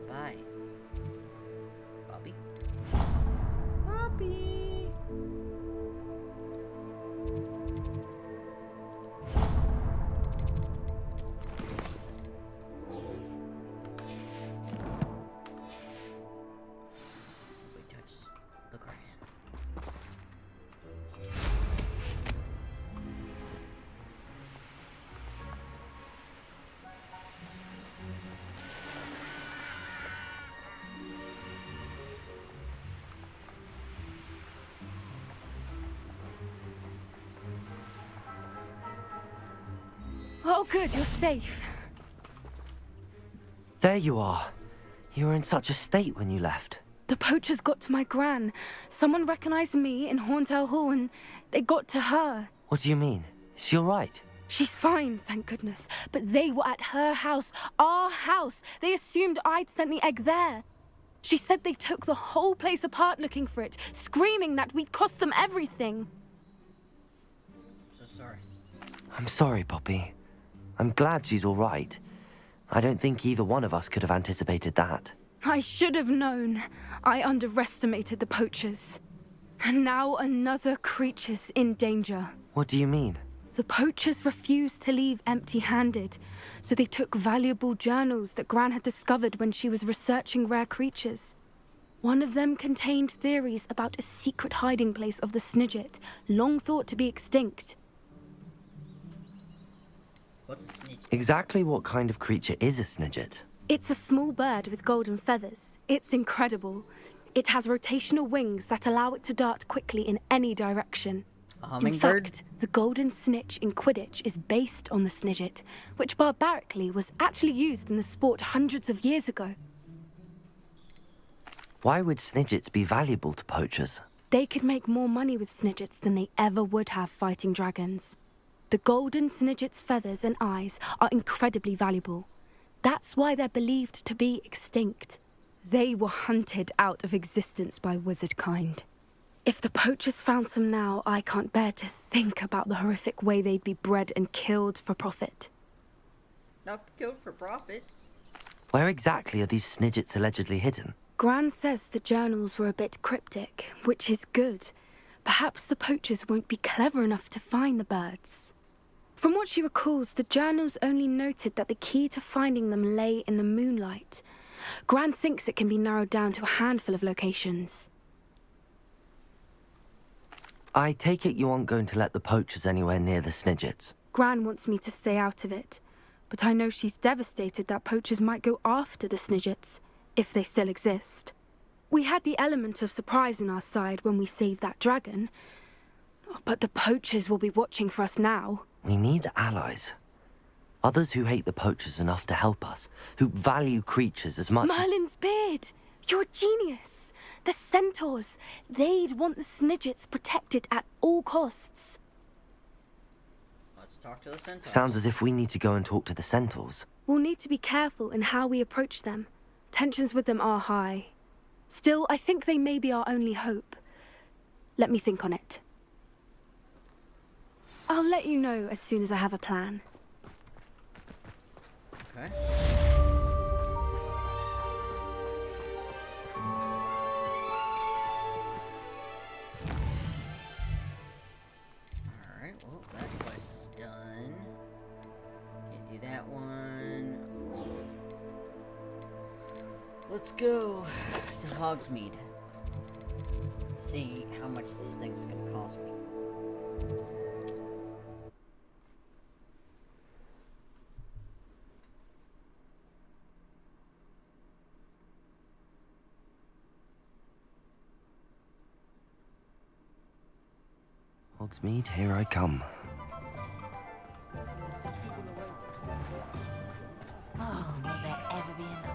Bye-bye. Poppy. Poppy. We touch the ground. Oh, good, you're safe. There you are. You were in such a state when you left. The poachers got to my gran. Someone recognized me in Horntail Hall and they got to her. What do you mean? Is she all right? She's fine, thank goodness. But they were at her house, our house. They assumed I'd sent the egg there. She said they took the whole place apart looking for it, screaming that we'd cost them everything. So sorry. I'm sorry, Poppy. I'm glad she's all right. I don't think either one of us could have anticipated that. I should have known. I underestimated the poachers. And now another creature's in danger. What do you mean? The poachers refused to leave empty-handed, so they took valuable journals that Gran had discovered when she was researching rare creatures. One of them contained theories about a secret hiding place of the Snidget, long thought to be extinct. What's a Snidget? Exactly what kind of creature is a Snidget? It's a small bird with golden feathers. It's incredible. It has rotational wings that allow it to dart quickly in any direction. A In hummingbird? fact, the golden snitch in Quidditch is based on the Snidget, which barbarically was actually used in the sport hundreds of years ago. Why would Snidgets be valuable to poachers? They could make more money with Snidgets than they ever would have fighting dragons. The golden Snidget's feathers and eyes are incredibly valuable. That's why they're believed to be extinct. They were hunted out of existence by wizard kind. If the poachers found some now, I can't bear to think about the horrific way they'd be bred and killed for profit. Not killed for profit. Where exactly are these Snidgets allegedly hidden? Gran says the journals were a bit cryptic, which is good. Perhaps the poachers won't be clever enough to find the birds. From what she recalls, the journals only noted that the key to finding them lay in the moonlight. Gran thinks it can be narrowed down to a handful of locations. I take it you aren't going to let the poachers anywhere near the Snidgets. Gran wants me to stay out of it, but I know she's devastated that poachers might go after the Snidgets, if they still exist. We had the element of surprise on our side when we saved that dragon, but the poachers will be watching for us now. We need allies. Others who hate the poachers enough to help us, who value creatures as much as... Merlin's beard! You're a genius! The centaurs! They'd want the Snidgets protected at all costs. Let's talk to the centaurs. Sounds as if we need to go and talk to the centaurs. We'll need to be careful in how we approach them. Tensions with them are high. Still, I think they may be our only hope. Let me think on it. I'll let you know as soon as I have a plan. Okay. let's go to Hogsmeade. See how much this thing's gonna cost me. Hogsmeade, here I come. Oh, will there ever be another?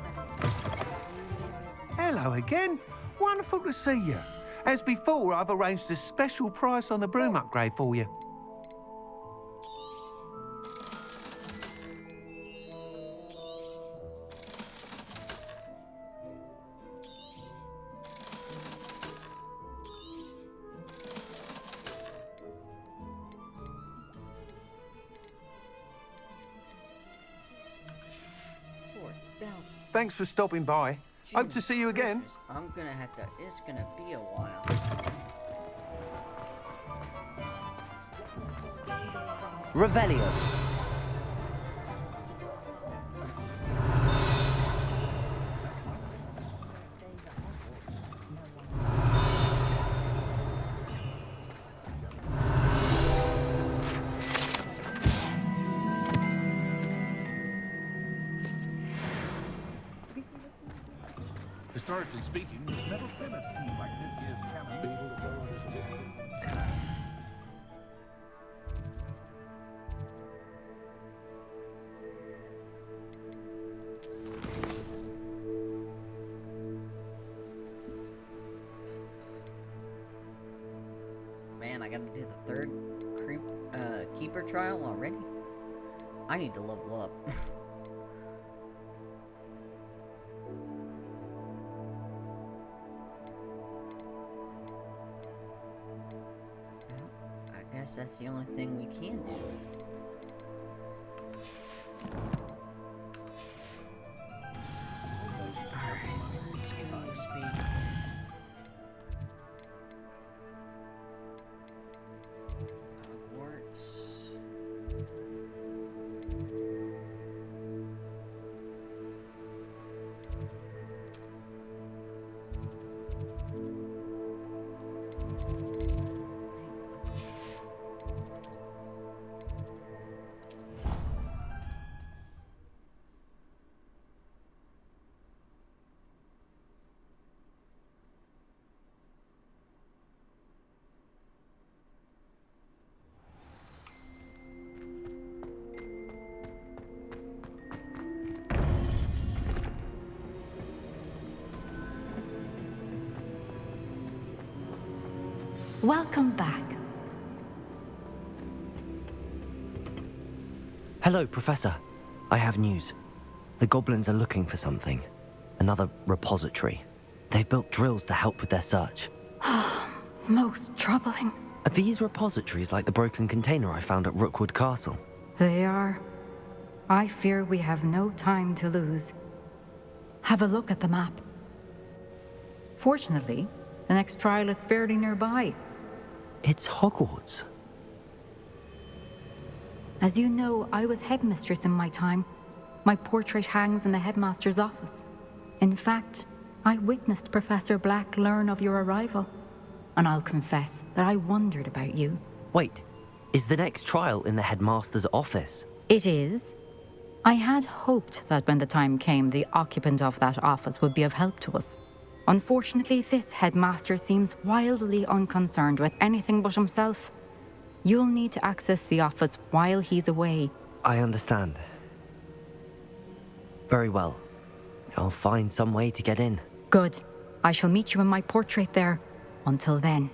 Hello again. Wonderful to see you. As before, I've arranged a special price on the broom upgrade for you. Thanks for stopping by. Hope to see you again. I'm gonna have to. It's gonna be a while. Revelio. Historically speaking, there's never been a team like this year's canon. Man, I gotta do the third keeper trial already? I need to level up. I guess that's the only thing we can do. Alright, let's go speed. Hogwarts. Welcome back. Hello, Professor. I have news. The goblins are looking for something. Another repository. They've built drills to help with their search. Most troubling. Are these repositories like the broken container I found at Rookwood Castle? They are. I fear we have no time to lose. Have a look at the map. Fortunately, the next trial is fairly nearby. It's Hogwarts. As you know, I was headmistress in my time. My portrait hangs in the headmaster's office. In fact, I witnessed Professor Black learn of your arrival. And I'll confess that I wondered about you. Wait, is the next trial in the headmaster's office? It is. I had hoped that when the time came, the occupant of that office would be of help to us. Unfortunately, this headmaster seems wildly unconcerned with anything but himself. You'll need to access the office while he's away. I understand. Very well. I'll find some way to get in. Good. I shall meet you in my portrait there. Until then.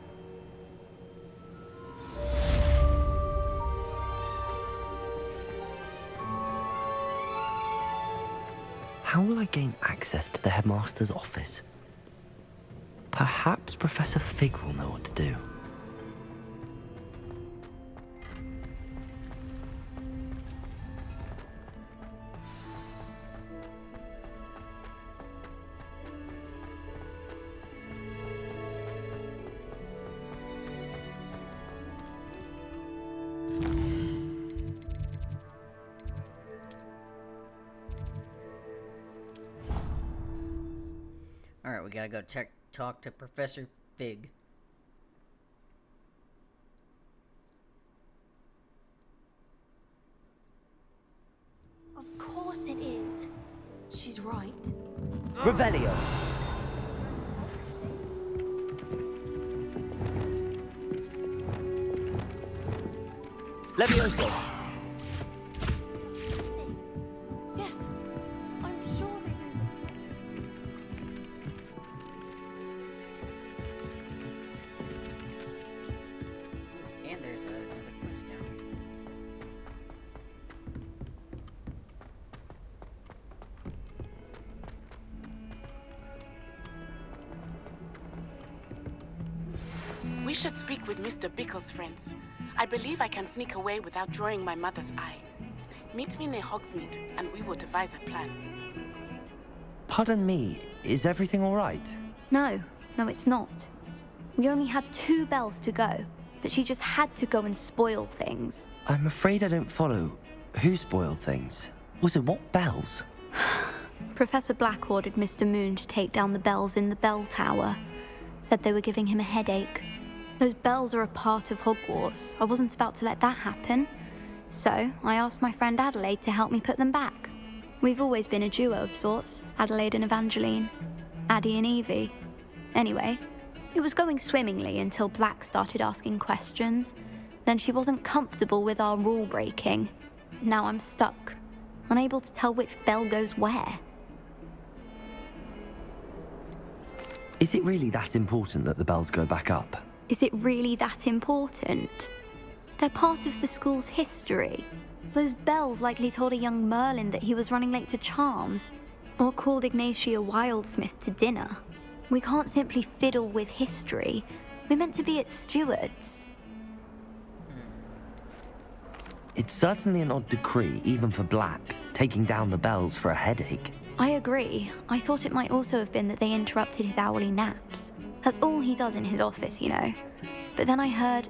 How will I gain access to the headmaster's office? Perhaps Professor Fig will know what to do. gotta go talk to Professor Fig. Of course it is. She's right. Revelio. Levioso. Yes, I'm sure they do. And there's another quest down here. We should speak with Mr. Bickle's friends. I believe I can sneak away without drawing my mother's eye. Meet me near Hogsmeade, and we will devise a plan. Pardon me, is everything all right? No, it's not. We only had 2 bells to go, but she just had to go and spoil things. I'm afraid I don't follow. Who spoiled things? Also, what bells? Professor Black ordered Mr. Moon to take down the bells in the bell tower. Said they were giving him a headache. Those bells are a part of Hogwarts. I wasn't about to let that happen. So, I asked my friend Adelaide to help me put them back. We've always been a duo of sorts, Adelaide and Evangeline. Addie and Evie. Anyway, it was going swimmingly until Black started asking questions. Then she wasn't comfortable with our rule breaking. Now I'm stuck, unable to tell which bell goes where. Is it really that important that the bells go back up? Is it really that important? They're part of the school's history. Those bells likely told a young Merlin that he was running late to Charms, or called Ignatia Wildsmith to dinner. We can't simply fiddle with history. We're meant to be its stewards. It's certainly an odd decree, even for Black, taking down the bells for a headache. I agree. I thought it might also have been that they interrupted his hourly naps. That's all he does in his office, you know. But then I heard...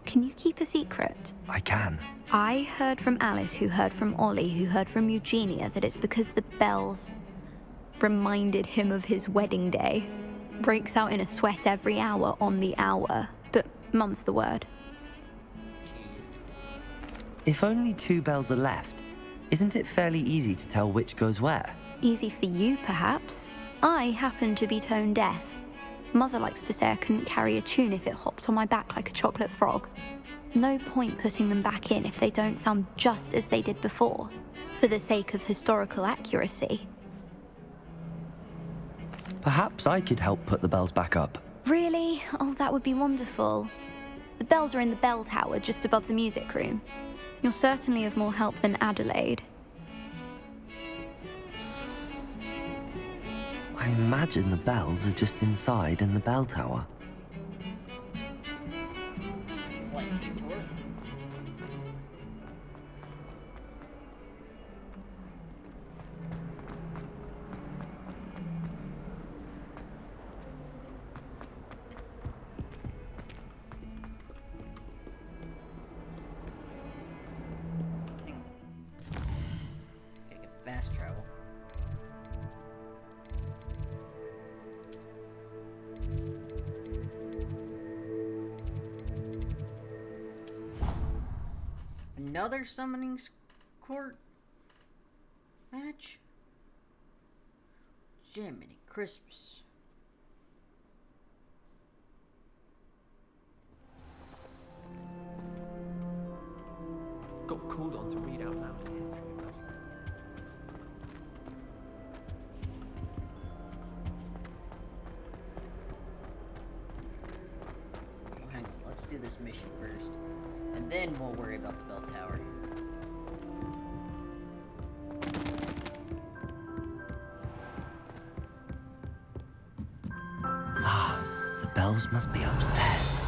Can you keep a secret? I can. I heard from Alice, who heard from Ollie, who heard from Eugenia, that it's because the bells reminded him of his wedding day. Breaks out in a sweat every hour on the hour, but mum's the word. If only 2 bells are left, isn't it fairly easy to tell which goes where? Easy for you, perhaps. I happen to be tone deaf. Mother likes to say I couldn't carry a tune if it hopped on my back like a chocolate frog. No point putting them back in if they don't sound just as they did before, for the sake of historical accuracy. Perhaps I could help put the bells back up. Really? Oh, that would be wonderful. The bells are in the bell tower just above the music room. You're certainly of more help than Adelaide. I imagine the bells are just inside in the bell tower. Slight detour. Okay, get fast travel. Another summoning court match? Jiminy Christmas. Got called on to read out loud in history of those. Oh, hang on, let's do this mission first, and then we'll worry about the bell tower. Ah, the bells must be upstairs.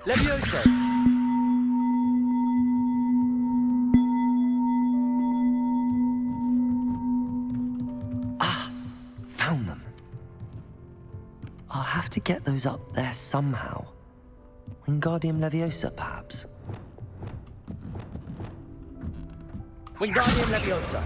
Levioso! Ah, found them. I'll have to get those up there somehow. Wingardium Leviosa, perhaps? Wingardium Leviosa.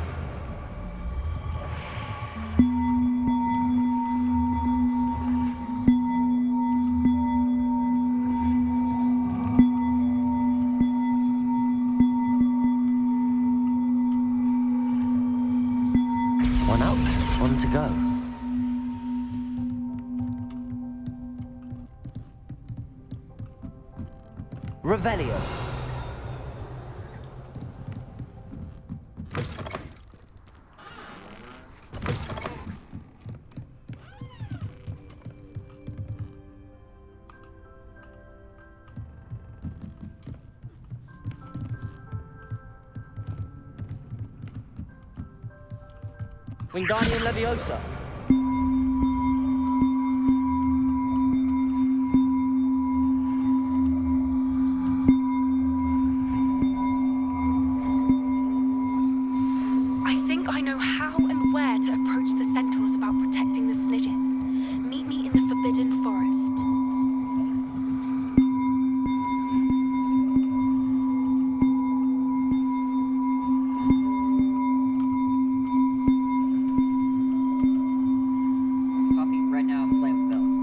One up, one to go. Revelio. Wingardium Leviosa. I think I know how and where to approach the centaurs about protecting the Snidgets. Meet me in the Forbidden Forest. Poppy, right now I'm playing with bells.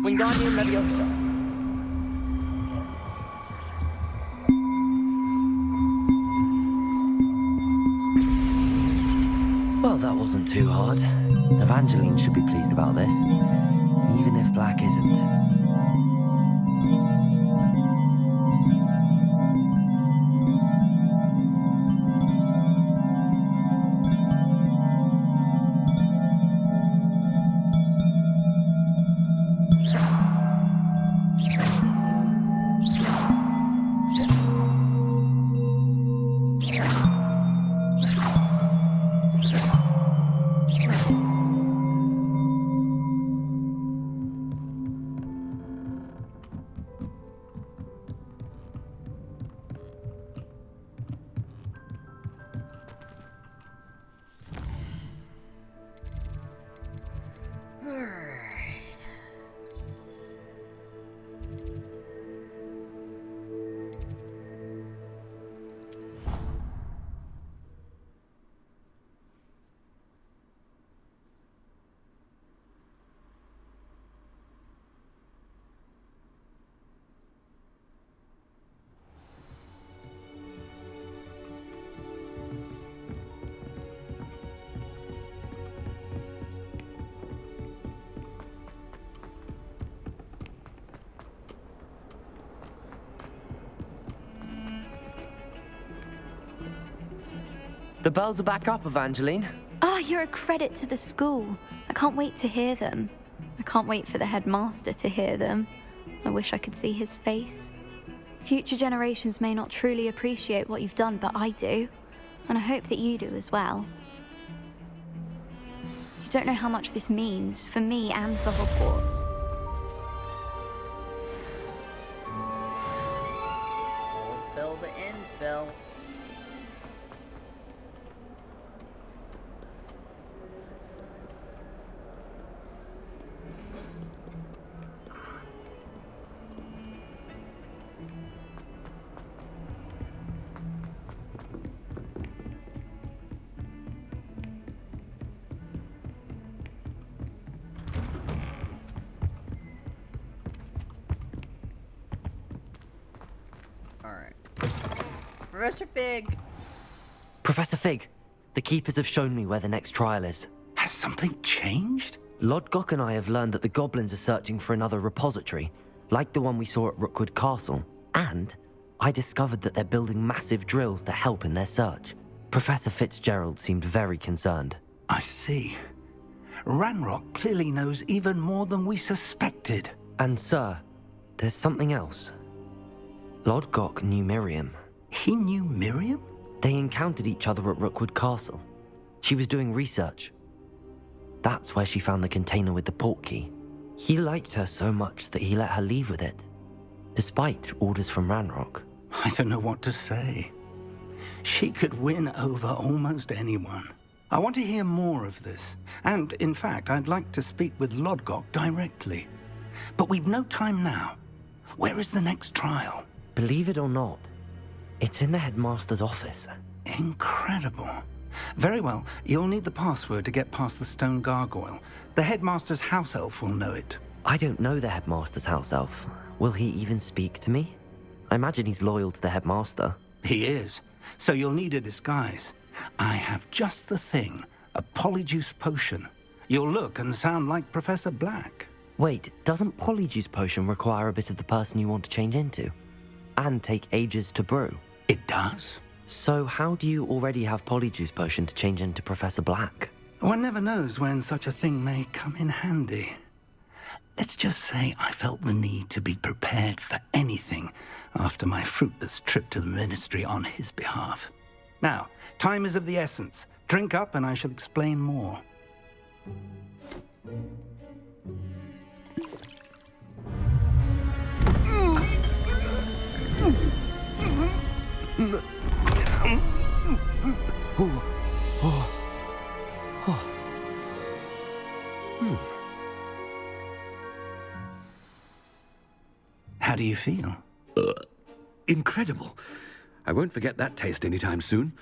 Wingardium Leviosa. Well, that wasn't too hard. Evangeline should be pleased about this, even if Black isn't. The bells are back up, Evangeline. Oh, you're a credit to the school. I can't wait to hear them. I can't wait for the headmaster to hear them. I wish I could see his face. Future generations may not truly appreciate what you've done, but I do. And I hope that you do as well. You don't know how much this means for me and for Hogwarts. All's bell that ends bell. Alright. Professor Fig! Professor Fig, the Keepers have shown me where the next trial is. Has something changed? Lodgok and I have learned that the goblins are searching for another repository, like the one we saw at Rookwood Castle. And I discovered that they're building massive drills to help in their search. Professor Fitzgerald seemed very concerned. I see. Ranrock clearly knows even more than we suspected. And sir, there's something else. Lodgok knew Miriam. He knew Miriam? They encountered each other at Rookwood Castle. She was doing research. That's where she found the container with the portkey. He liked her so much that he let her leave with it, despite orders from Ranrock. I don't know what to say. She could win over almost anyone. I want to hear more of this. And, in fact, I'd like to speak with Lodgok directly. But we've no time now. Where is the next trial? Believe it or not, it's in the headmaster's office. Incredible. Very well, you'll need the password to get past the stone gargoyle. The headmaster's house elf will know it. I don't know the headmaster's house elf. Will he even speak to me? I imagine he's loyal to the headmaster. He is. So you'll need a disguise. I have just the thing. A polyjuice potion. You'll look and sound like Professor Black. Wait, doesn't polyjuice potion require a bit of the person you want to change into? And take ages to brew? It does. So how do you already have polyjuice potion to change into Professor Black? One never knows when such a thing may come in handy. Let's just say I felt the need to be prepared for anything after my fruitless trip to the ministry on his behalf. Now, time is of the essence. Drink up and I shall explain more. How do you feel? Incredible. I won't forget that taste anytime soon.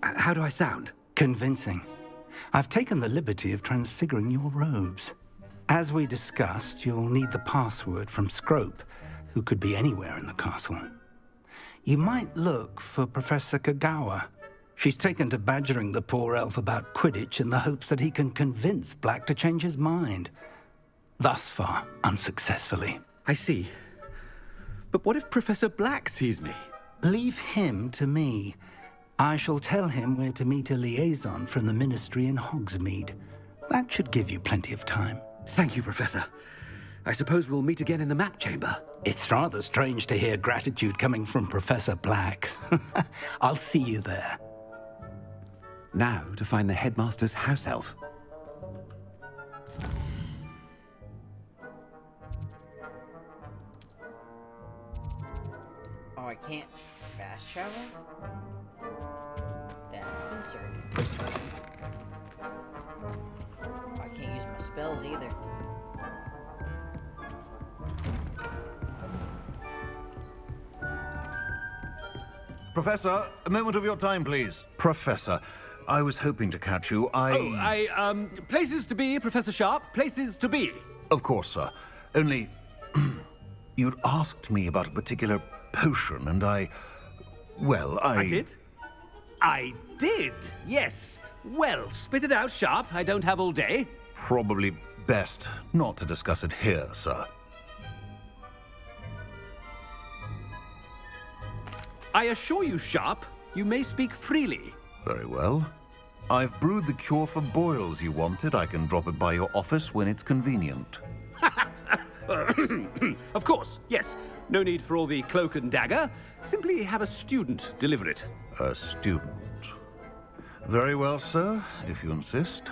How do I sound? Convincing. I've taken the liberty of transfiguring your robes. As we discussed, you'll need the password from Scrope, who could be anywhere in the castle. You might look for Professor Kagawa. She's taken to badgering the poor elf about Quidditch in the hopes that he can convince Black to change his mind. Thus far, unsuccessfully. I see. But what if Professor Black sees me? Leave him to me. I shall tell him where to meet a liaison from the ministry in Hogsmeade. That should give you plenty of time. Thank you, Professor. I suppose we'll meet again in the map chamber. It's rather strange to hear gratitude coming from Professor Black. I'll see you there. Now to find the headmaster's house elf. Oh, I can't fast travel? That's concerning. I can't use my spells either. Professor, a moment of your time, please. Professor, I was hoping to catch you. Places to be, Professor Sharp. Places to be. Of course, sir. Only, you'd asked me about a particular potion, and I did? I did, yes. Well, spit it out, Sharp. I don't have all day. Probably best not to discuss it here, sir. I assure you, Sharp, you may speak freely. Very well. I've brewed the cure for boils you wanted. I can drop it by your office when it's convenient. Of course, yes. No need for all the cloak and dagger. Simply have a student deliver it. A student. Very well, sir, if you insist.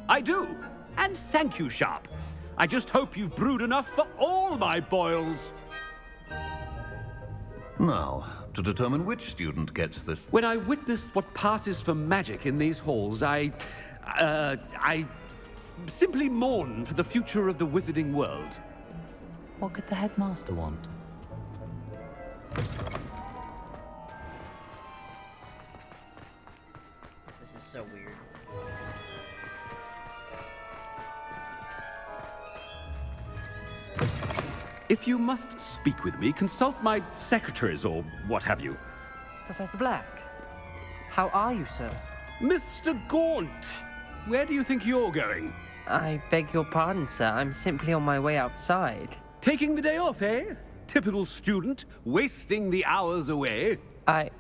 I do. And thank you, Sharp. I just hope you've brewed enough for all my boils. Now, to determine which student gets this... When I witness what passes for magic in these halls, I simply mourn for the future of the wizarding world. What could the headmaster want? This is so weird. If you must speak with me, consult my secretaries or what have you. Professor Black, how are you, sir? Mr. Gaunt, where do you think you're going? I beg your pardon, sir. I'm simply on my way outside. Taking the day off, eh? Typical student, wasting the hours away. I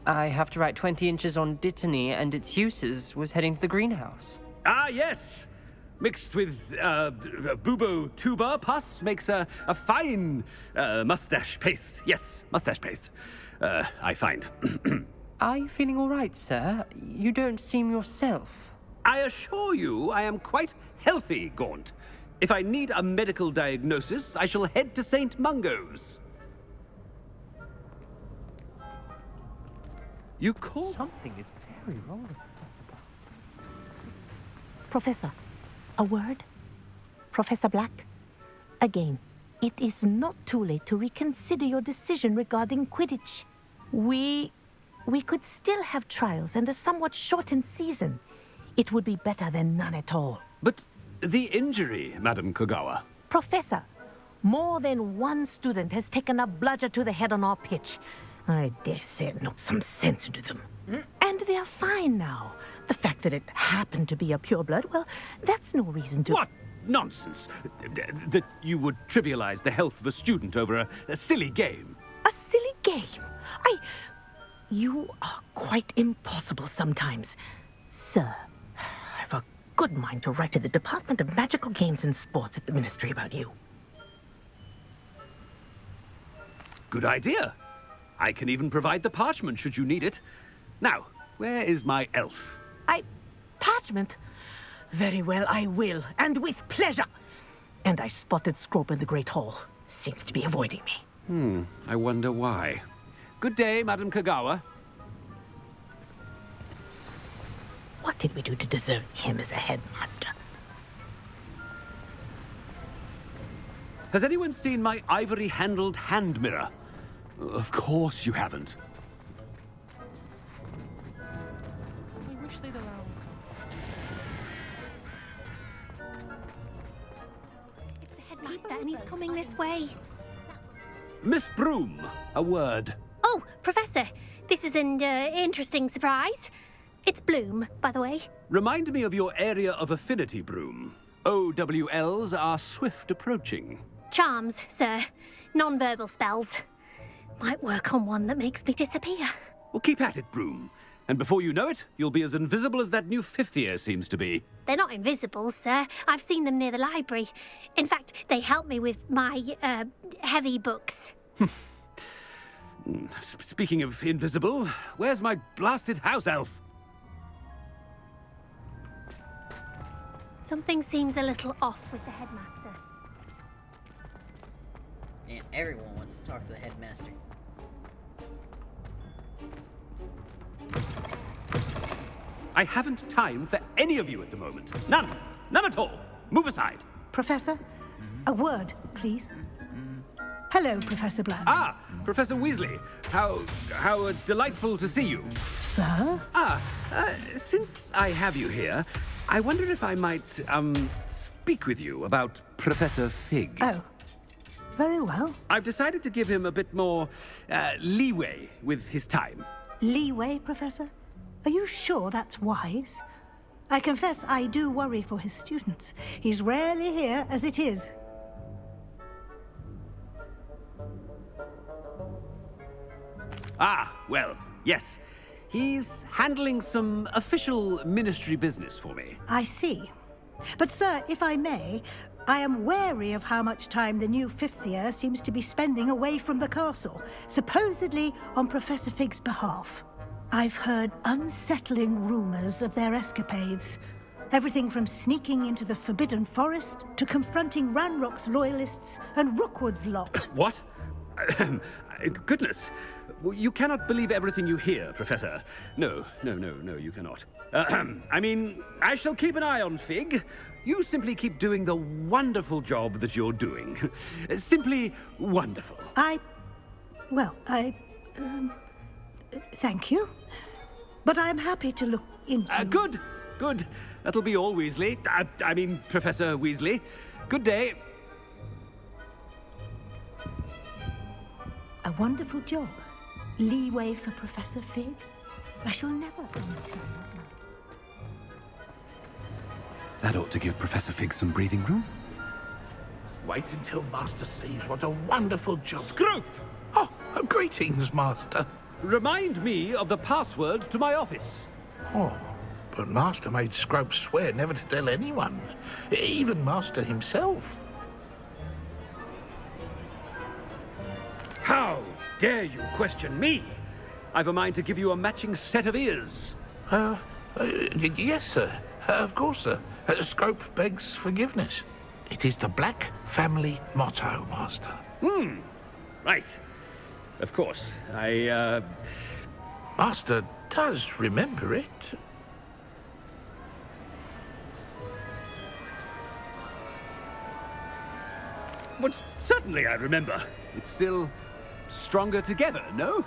have to write 20 inches on Dittany and its uses. Was heading to the greenhouse. Ah, yes. Mixed with bubo tuber pus makes a fine mustache paste. Yes, mustache paste. I find. Are you feeling all right, sir? You don't seem yourself. I assure you I am quite healthy, Gaunt. If I need a medical diagnosis, I shall head to St. Mungo's. You call... Something is very wrong. Professor, a word? Professor Black? Again, it is not too late to reconsider your decision regarding Quidditch. We could still have trials and a somewhat shortened season. It would be better than none at all. But the injury, Madam Kogawa. Professor, more than one student has taken a bludger to the head on our pitch. I dare say it knocked some sense into them. And they're fine now. The fact that it happened to be a pureblood, well, that's no reason to... What nonsense! That you would trivialize the health of a student over a silly game. A silly game? You are quite impossible sometimes. Sir, I've a good mind to write to the Department of Magical Games and Sports at the Ministry about you. Good idea. I can even provide the parchment should you need it. Now, where is my elf? Parchment? Very well, I will, and with pleasure. And I spotted Scrope in the Great Hall. Seems to be avoiding me. I wonder why. Good day, Madam Kogawa. What did we do to deserve him as a headmaster? Has anyone seen my ivory-handled hand mirror? Of course you haven't. I wish they'd allow us. It's the headmaster, and he's coming this way. Miss Broom, a word. Oh, Professor, this is an interesting surprise. It's Bloom, by the way. Remind me of your area of affinity, Broom. OWLs are swift approaching. Charms, sir. Non-verbal spells. Might work on one that makes me disappear. Well, keep at it, Broom. And before you know it, you'll be as invisible as that new fifth year seems to be. They're not invisible, sir. I've seen them near the library. In fact, they help me with my, heavy books. Speaking of invisible, where's my blasted house elf? Something seems a little off with the headmaster. And everyone wants to talk to the headmaster. I haven't time for any of you at the moment. None. None at all. Move aside. Professor, a word, please. Hello, Professor Black. Ah, Professor Weasley. How delightful to see you. Sir? Since I have you here, I wonder if I might, speak with you about Professor Fig. Oh, very well. I've decided to give him a bit more, leeway with his time. Leeway, Professor? Are you sure that's wise? I confess I do worry for his students. He's rarely here as it is. Ah, well, yes. He's handling some official ministry business for me. I see. But, sir, if I may, I am wary of how much time the new fifth year seems to be spending away from the castle, supposedly on Professor Fig's behalf. I've heard unsettling rumors of their escapades. Everything from sneaking into the Forbidden Forest to confronting Ranrock's loyalists and Rookwood's lot. What? Goodness. You cannot believe everything you hear, Professor. No, you cannot. I mean, I shall keep an eye on Fig. You simply keep doing the wonderful job that you're doing. Simply wonderful. Thank you. But I'm happy to look into... Good. That'll be all, Weasley. I mean, Professor Weasley. Good day. A wonderful job. Leeway for Professor Fig. I shall never understand That ought to give Professor Fig some breathing room. Wait until Master sees what a wonderful job... Scrope! Oh, greetings, Master. Remind me of the password to my office. Oh, But Master made Scrope swear never to tell anyone, even Master himself. How dare you question me? I've a mind to give you a matching set of ears. Yes, sir. Of course, sir. Scrope begs forgiveness. It is the Black family motto, Master. Right. Of course. Master does remember it. But certainly I remember. It's still stronger together, no?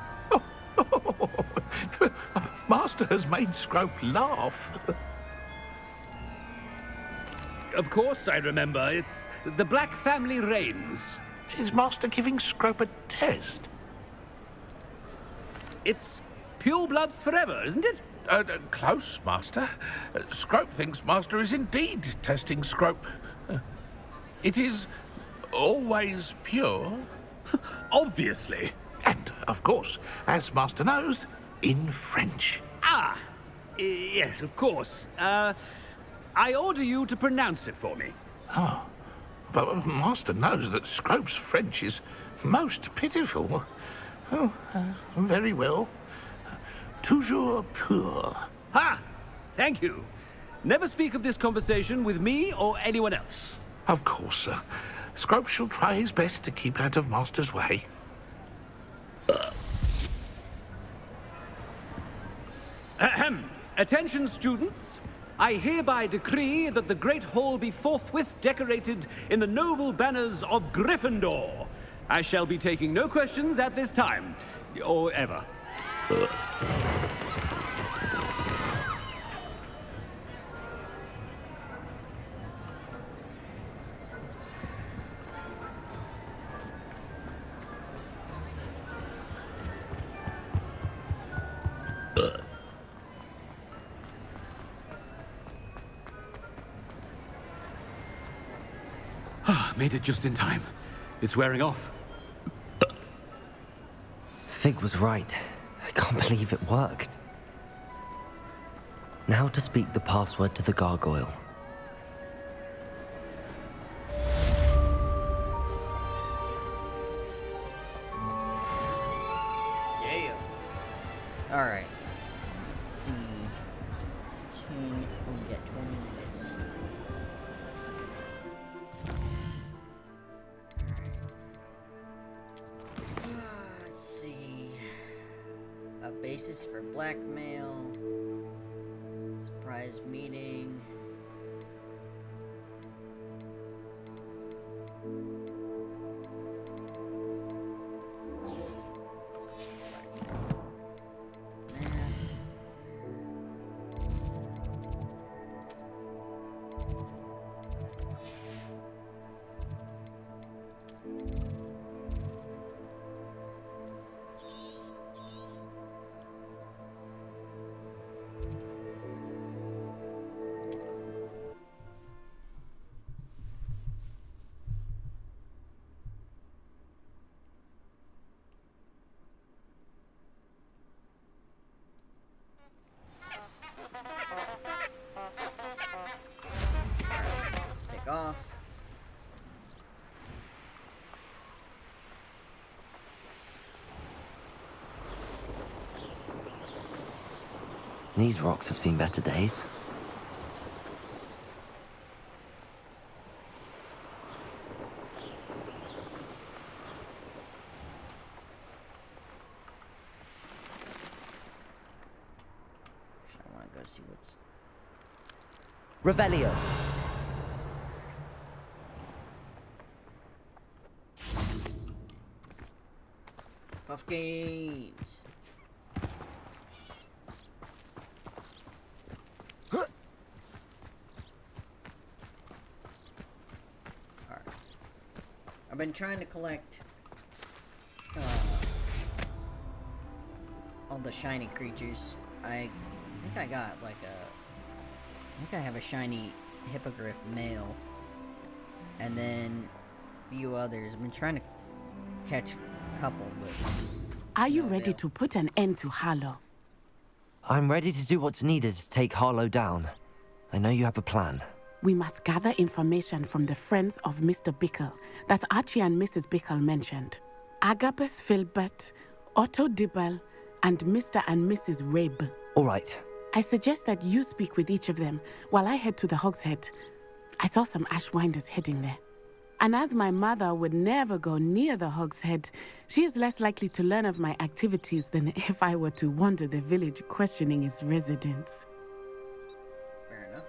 Master has made Scrope laugh. Of course I remember. It's the Black family reigns. Is Master giving Scrope a test? It's pure bloods forever, isn't it? Close, Master. Scrope thinks Master is indeed testing Scrope. It is always pure. Obviously. And, of course, as Master knows, in French. Ah! Yes, of course. I order you to pronounce it for me. Oh, but Master knows that Scrope's French is most pitiful. Oh, very well. Toujours pur. Ha! Thank you. Never speak of this conversation with me or anyone else. Of course, sir. Scrope shall try his best to keep out of Master's way. Ahem. Attention, students. I hereby decree that the Great Hall be forthwith decorated in the noble banners of Gryffindor. I shall be taking no questions at this time, or ever. Made it just in time. It's wearing off. Fig was right. I can't believe it worked. Now to speak the password to the gargoyle. Yeah. Alright. Let's see. We get 20 minutes. Let's see. A basis for blackmail. Surprise meeting. Let's take off. These rocks have seen better days. I want to go see what's... Revelio. Puffkins. Alright. I've been trying to collect all the shiny creatures. I think I got like I think I have a shiny hippogriff male. And then a few others. I've been trying to catch a couple, but... Are you ready to put an end to Harlow? I'm ready to do what's needed to take Harlow down. I know you have a plan. We must gather information from the friends of Mr. Bickle that Archie and Mrs. Bickle mentioned. Agabus Filbert, Otto Dibble, and Mr. and Mrs. Rabe. All right. I suggest that you speak with each of them while I head to the Hogshead. I saw some Ashwinders heading there. And as my mother would never go near the Hogshead, she is less likely to learn of my activities than if I were to wander the village questioning its residents. Fair enough.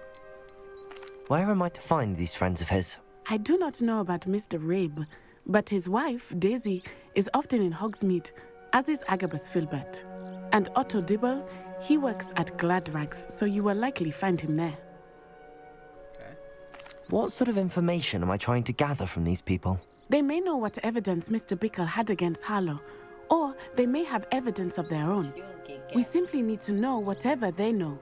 Where am I to find these friends of his? I do not know about Mr. Rabe, but his wife, Daisy, is often in Hogsmeade, as is Agabus Filbert. And Otto Dibble, he works at Gladrags, so you will likely find him there. What sort of information am I trying to gather from these people? They may know what evidence Mr. Bickle had against Harlow, or they may have evidence of their own. We simply need to know whatever they know.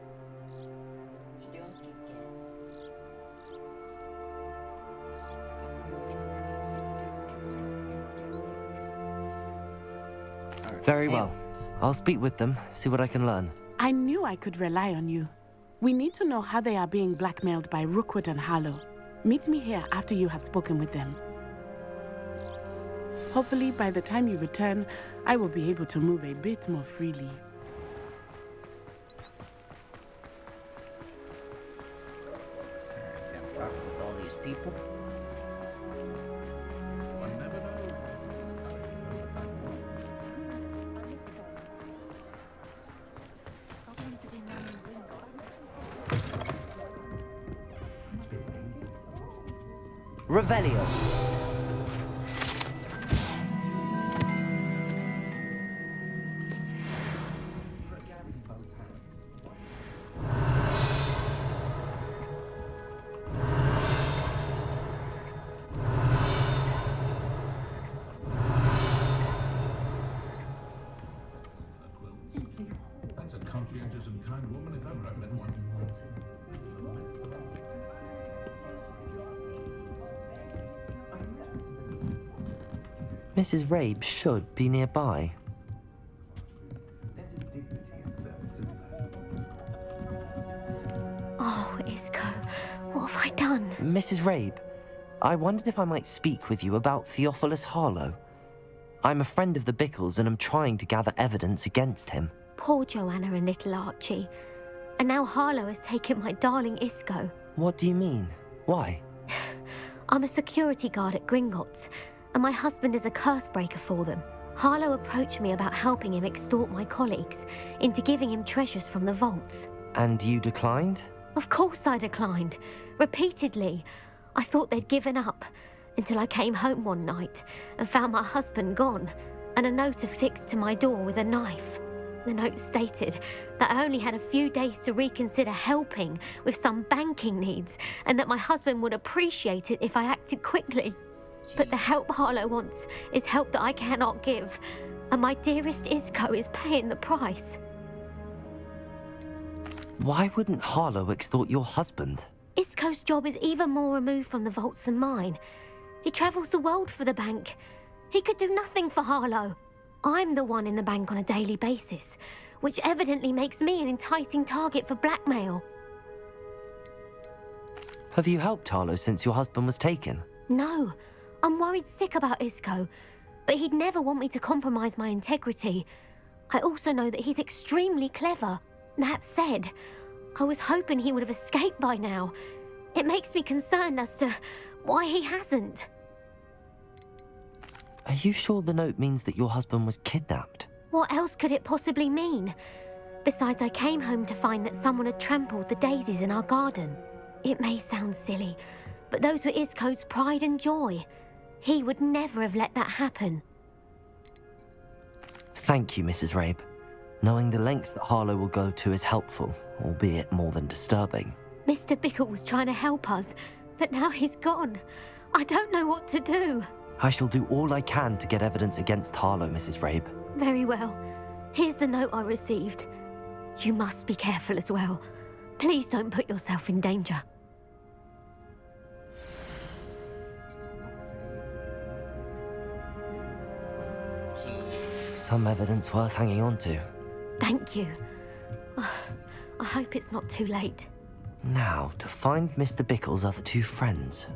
Very well. I'll speak with them, see what I can learn. I knew I could rely on you. We need to know how they are being blackmailed by Rookwood and Harlow. Meet me here after you have spoken with them. Hopefully, by the time you return, I will be able to move a bit more freely. Alright, gotta talk with all these people. Revelio. That's a conscientious and kind woman if ever I've met one. Mrs. Rabe should be nearby. Oh, Isco, what have I done? Mrs. Rabe, I wondered if I might speak with you about Theophilus Harlow. I'm a friend of the Bickles and I'm trying to gather evidence against him. Poor Joanna and little Archie. And now Harlow has taken my darling Isco. What do you mean? Why? I'm a security guard at Gringotts, and my husband is a curse breaker for them. Harlow approached me about helping him extort my colleagues into giving him treasures from the vaults. And you declined? Of course I declined. Repeatedly. I thought they'd given up, until I came home one night and found my husband gone, and a note affixed to my door with a knife. The note stated that I only had a few days to reconsider helping with some banking needs, and that my husband would appreciate it if I acted quickly. But the help Harlow wants is help that I cannot give, and my dearest Isco is paying the price. Why wouldn't Harlow extort your husband? Isco's job is even more removed from the vaults than mine. He travels the world for the bank. He could do nothing for Harlow. I'm the one in the bank on a daily basis, which evidently makes me an enticing target for blackmail. Have you helped Harlow since your husband was taken? No, I'm worried sick about Isco, but he'd never want me to compromise my integrity. I also know that he's extremely clever. That said, I was hoping he would have escaped by now. It makes me concerned as to why he hasn't. Are you sure the note means that your husband was kidnapped? What else could it possibly mean? Besides, I came home to find that someone had trampled the daisies in our garden. It may sound silly, but those were Isco's pride and joy. He would never have let that happen. Thank you, Mrs. Rabe. Knowing the lengths that Harlow will go to is helpful, albeit more than disturbing. Mr. Bickle was trying to help us, but now he's gone. I don't know what to do. I shall do all I can to get evidence against Harlow, Mrs. Rabe. Very well. Here's the note I received. You must be careful as well. Please don't put yourself in danger. Some evidence worth hanging on to. Thank you. I hope it's not too late. Now, to find Mr. Bickle's other two friends.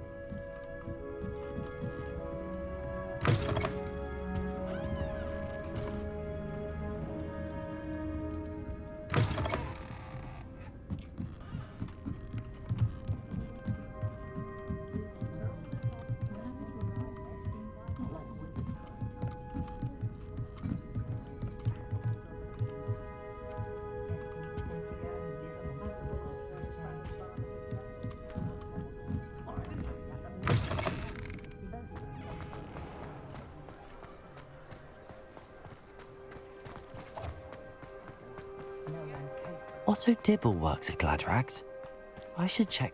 Otto Dibble works at Gladrags. I should check.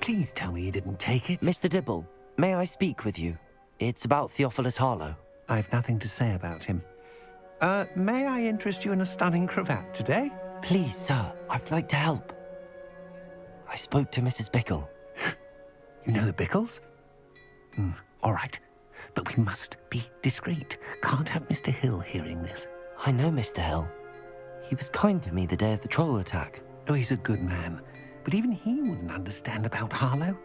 Please tell me you didn't take it. Mr. Dibble, may I speak with you? It's about Theophilus Harlow. I've nothing to say about him. May I interest you in a stunning cravat today? Please, sir, I'd like to help. I spoke to Mrs. Bickle. You know the Bickles? All right. But we must be discreet. Can't have Mr. Hill hearing this. I know Mr. Hill. He was kind to me the day of the troll attack. Oh, he's a good man. But even he wouldn't understand about Harlow.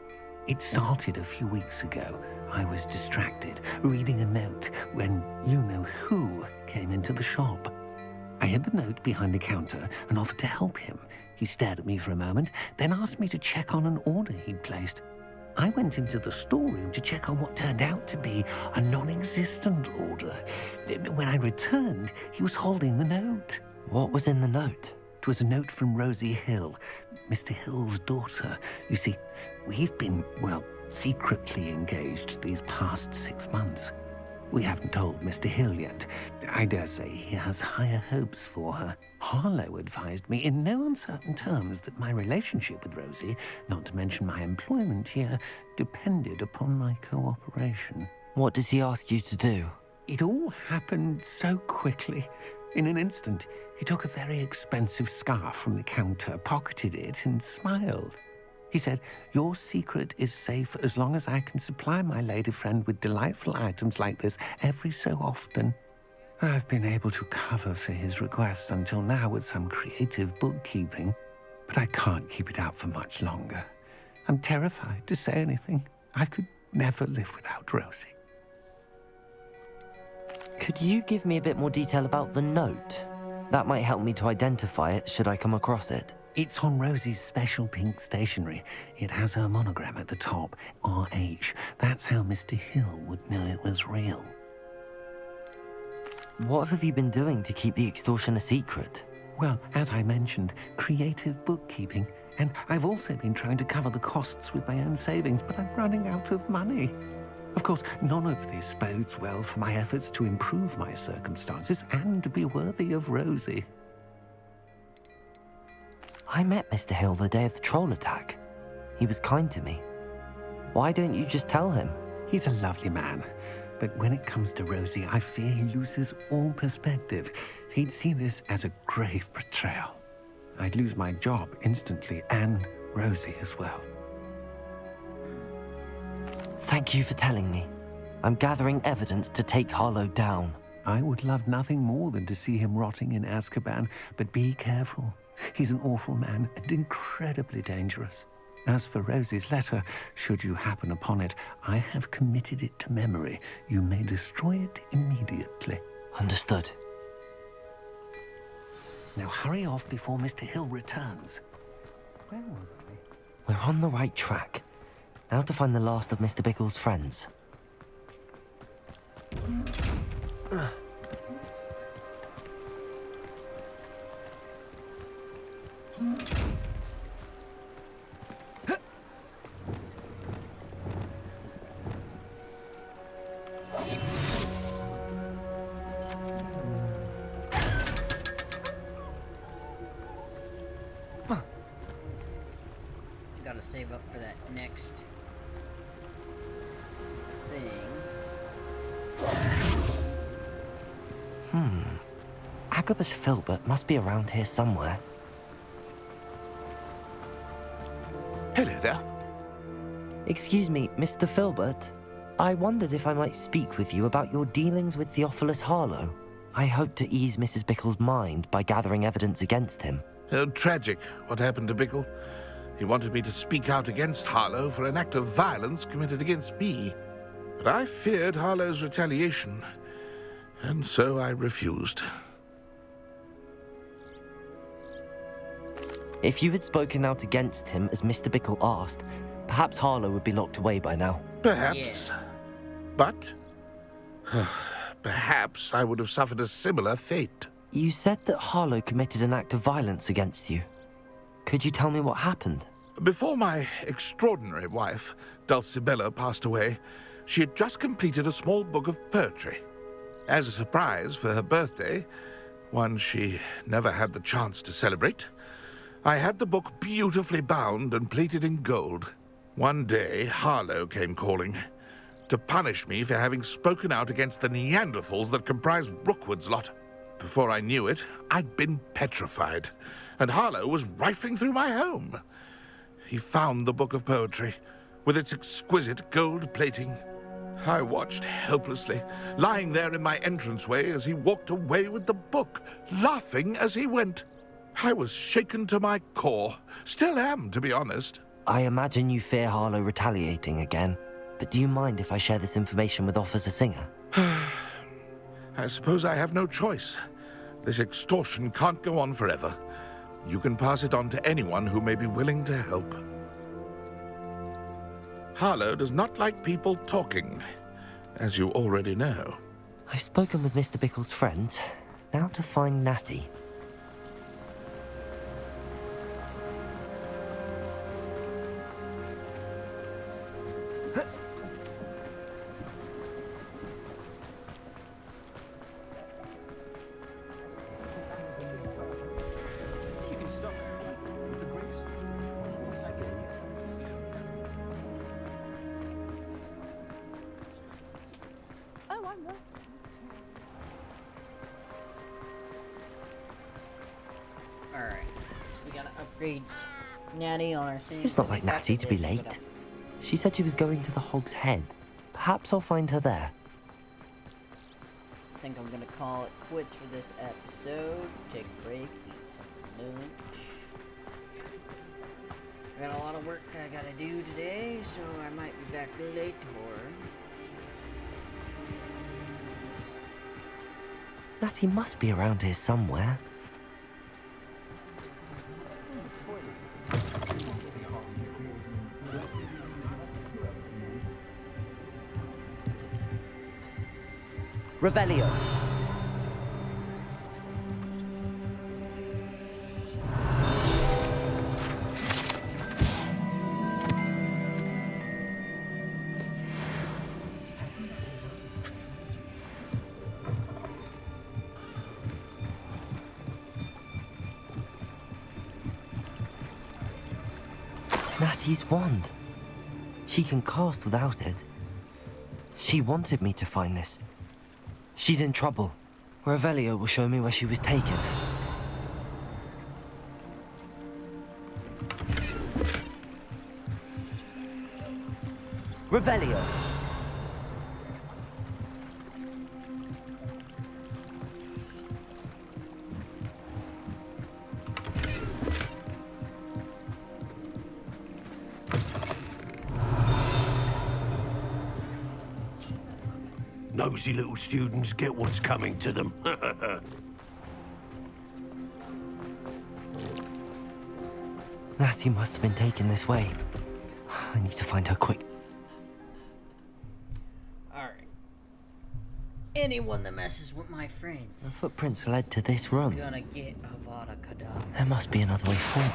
It started a few weeks ago. I was distracted, reading a note, when you-know-who came into the shop. I hid the note behind the counter and offered to help him. He stared at me for a moment, then asked me to check on an order he'd placed. I went into the storeroom to check on what turned out to be a non-existent order. When I returned, he was holding the note. What was in the note? It was a note from Rosie Hill, Mr. Hill's daughter. You see, we've been, well, secretly engaged these past 6 months. We haven't told Mr. Hill yet. I dare say he has higher hopes for her. Harlow advised me in no uncertain terms that my relationship with Rosie, not to mention my employment here, depended upon my cooperation. What does he ask you to do? It all happened so quickly. In an instant, he took a very expensive scarf from the counter, pocketed it, and smiled. He said, "Your secret is safe as long as I can supply my lady friend with delightful items like this every so often." I've been able to cover for his requests until now with some creative bookkeeping, but I can't keep it out for much longer. I'm terrified to say anything. I could never live without Rosie. Could you give me a bit more detail about the note? That might help me to identify it should I come across it. It's on Rosie's special pink stationery. It has her monogram at the top, RH. That's how Mr. Hill would know it was real. What have you been doing to keep the extortion a secret? Well, as I mentioned, creative bookkeeping. And I've also been trying to cover the costs with my own savings, but I'm running out of money. Of course, none of this bodes well for my efforts to improve my circumstances and be worthy of Rosie. I met Mr. Hill the day of the troll attack. He was kind to me. Why don't you just tell him? He's a lovely man. But when it comes to Rosie, I fear he loses all perspective. He'd see this as a grave betrayal. I'd lose my job instantly, and Rosie as well. Thank you for telling me. I'm gathering evidence to take Harlow down. I would love nothing more than to see him rotting in Azkaban, but be careful. He's an awful man and incredibly dangerous. As for Rosie's letter, should you happen upon it, I have committed it to memory. You may destroy it immediately. Understood. Now hurry off before Mr. Hill returns. Where was I? We're on the right track. Now to find the last of Mr. Bickle's friends. Gotta save up for that next thing. Agabus Filbert must be around here somewhere. Hello there. Excuse me, Mr. Filbert. I wondered if I might speak with you about your dealings with Theophilus Harlow. I hoped to ease Mrs. Bickle's mind by gathering evidence against him. Tragic, what happened to Bickle. He wanted me to speak out against Harlow for an act of violence committed against me. But I feared Harlow's retaliation, and so I refused. If you had spoken out against him as Mr. Bickle asked, perhaps Harlow would be locked away by now. Perhaps. Yeah. But perhaps I would have suffered a similar fate. You said that Harlow committed an act of violence against you. Could you tell me what happened? Before my extraordinary wife, Dulcibella, passed away, she had just completed a small book of poetry. As a surprise for her birthday, one she never had the chance to celebrate, I had the book beautifully bound and plated in gold. One day, Harlow came calling to punish me for having spoken out against the Neanderthals that comprise Rookwood's lot. Before I knew it, I'd been petrified, and Harlow was rifling through my home. He found the book of poetry, with its exquisite gold plating. I watched helplessly, lying there in my entranceway as he walked away with the book, laughing as he went. I was shaken to my core. Still am, to be honest. I imagine you fear Harlow retaliating again, but do you mind if I share this information with Officer Singer? I suppose I have no choice. This extortion can't go on forever. You can pass it on to anyone who may be willing to help. Harlow does not like people talking, as you already know. I've spoken with Mr. Bickle's friends. Now to find Natty. Alright, so we gotta upgrade Natty on our thing. It's not like Natty to be late. She said she was going to the Hog's Head. Perhaps I'll find her there. I think I'm gonna call it quits for this episode. Take a break, eat some lunch. I got a lot of work I gotta do today, so I might be back later. Natty must be around here somewhere. Revelio. Natty's wand. She can cast without it. She wanted me to find this. She's in trouble. Revelio will show me where she was taken. Revelio. Nosy little students get what's coming to them. Natty must have been taken this way. I need to find her quick. Alright. Anyone that messes with my friends. The footprints led to this room. Gonna get Avada Kedavra. There must be another way forward.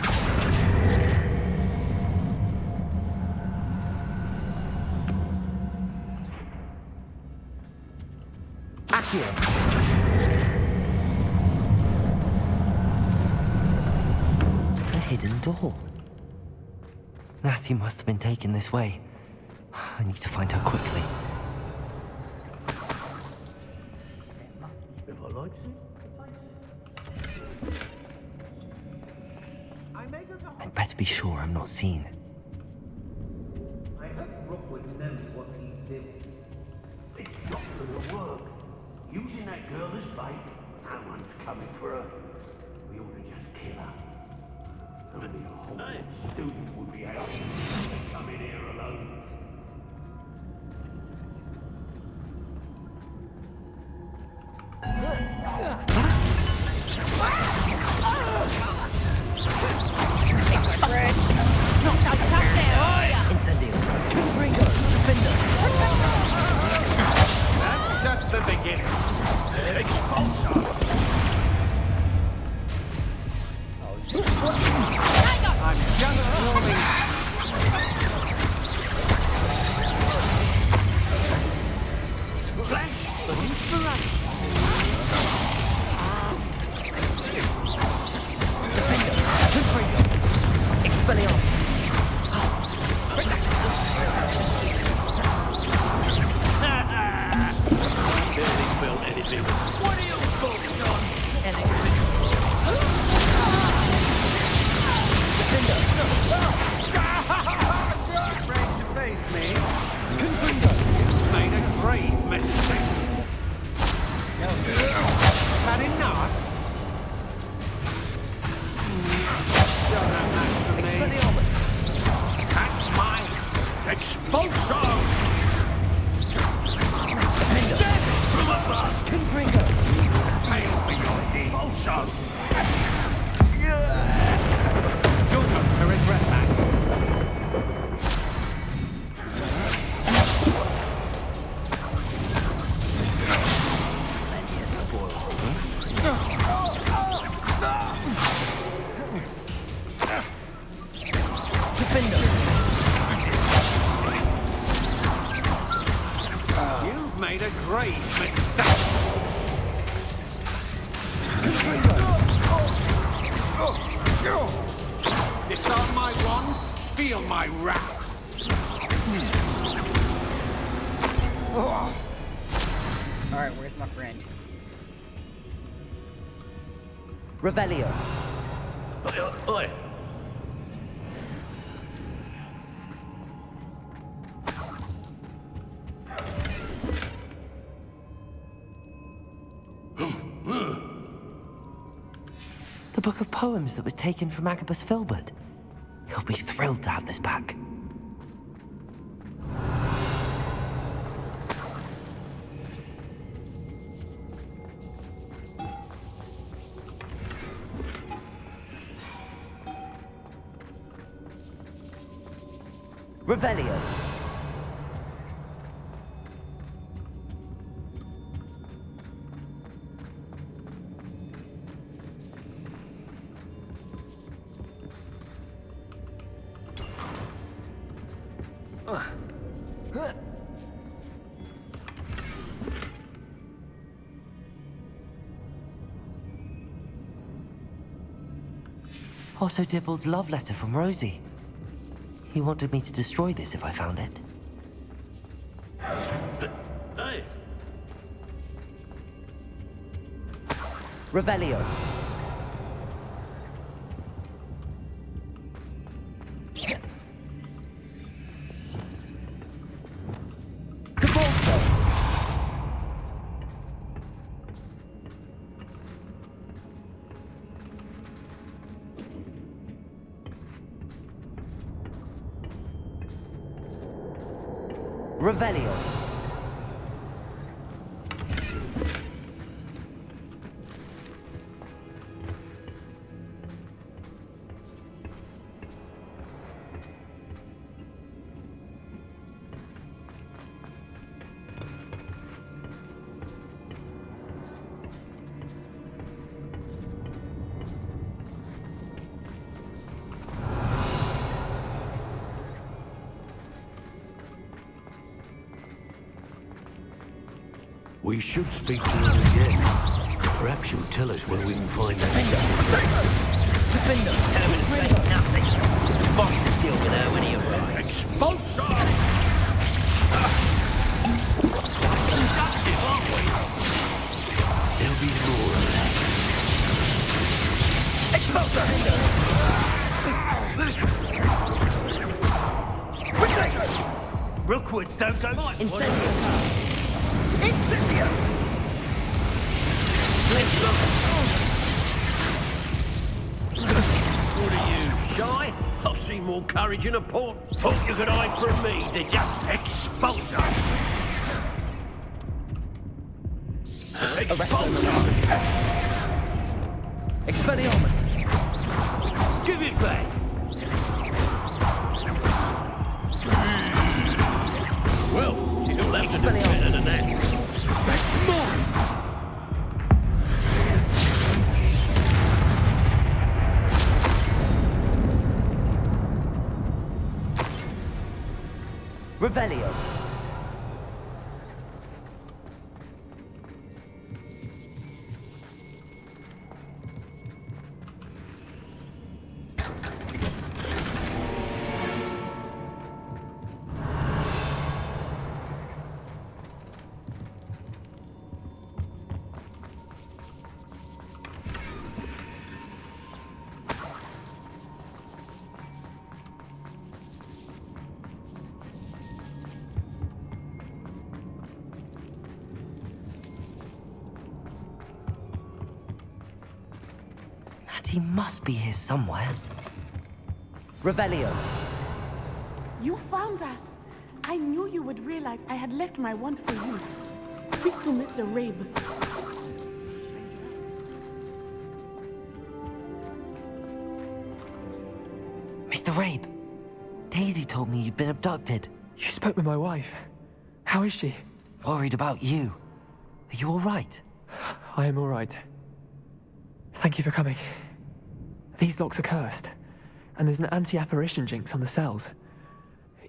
Accio. A hidden door. Natty must have been taken this way. I need to find her quickly. I'd better be sure I'm not seen. I hope Rookwood knows what he's doing. It's not gonna work. Using that girl as bait. No one's coming for her. We ought to just kill her. Only a Hogwarts student would be out to come in here alone. Incendio. Confringo. Defender. That's just the beginning. I'm just warming Flash for inspiration. Confringo. Expelliarmus. Barely felt anything. What are your thoughts on afraid to face me. You've made a grave mistake. Had enough? Don't have that for me. Expelliarmus. That's mine. Expulsion! from above? Confringo. Pay for your deed. Also, You're going to regret that. You've made a grave mistake. Disarm my wand, feel my wrath. Alright, where's my friend? Revelio. Oi. The book of poems that was taken from Agabus Filbert. He'll be thrilled to have this back. Revelio. Otto Dibble's love letter from Rosie. He wanted me to destroy this if I found it. Hey. Revelio. Revelio. We should speak to her again. Perhaps she'll tell us where we can find her. Defender. Tell him to say nothing. Boss will deal with her when he arrives. Expulsion! Productive, aren't we? There'll be more of that. Expulsor! Rookwoods don't go. Incendio. Incendio! What are you, shy? I've seen more courage in a port. Thought you could hide from me, did ya? Expulsor! Expulsor! Expelliarmus! Give it back! Well, you'll have to do better than that. That's mine! Revelio. He must be here somewhere. Revelio. You found us. I knew you would realize I had left my wand for you. Speak to Mr. Rabe. Mr. Rabe, Daisy told me you'd been abducted. You spoke with my wife. How is she? Worried about you. Are you all right? I am all right. Thank you for coming. These locks are cursed, and there's an anti-apparition jinx on the cells.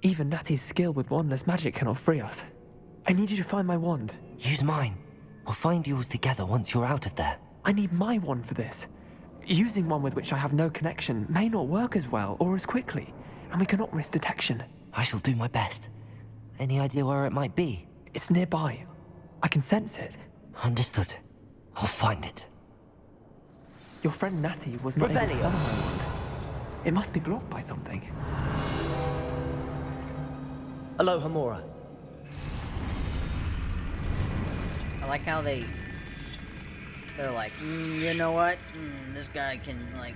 Even Natty's skill with wandless magic cannot free us. I need you to find my wand. Use mine. We'll find yours together once you're out of there. I need my wand for this. Using one with which I have no connection may not work as well or as quickly, and we cannot risk detection. I shall do my best. Any idea where it might be? It's nearby. I can sense it. Understood. I'll find it. Your friend Natty was not able to summon my wand. It must be blocked by something. Aloha Mora. I like how they're like, you know what? This guy can, like,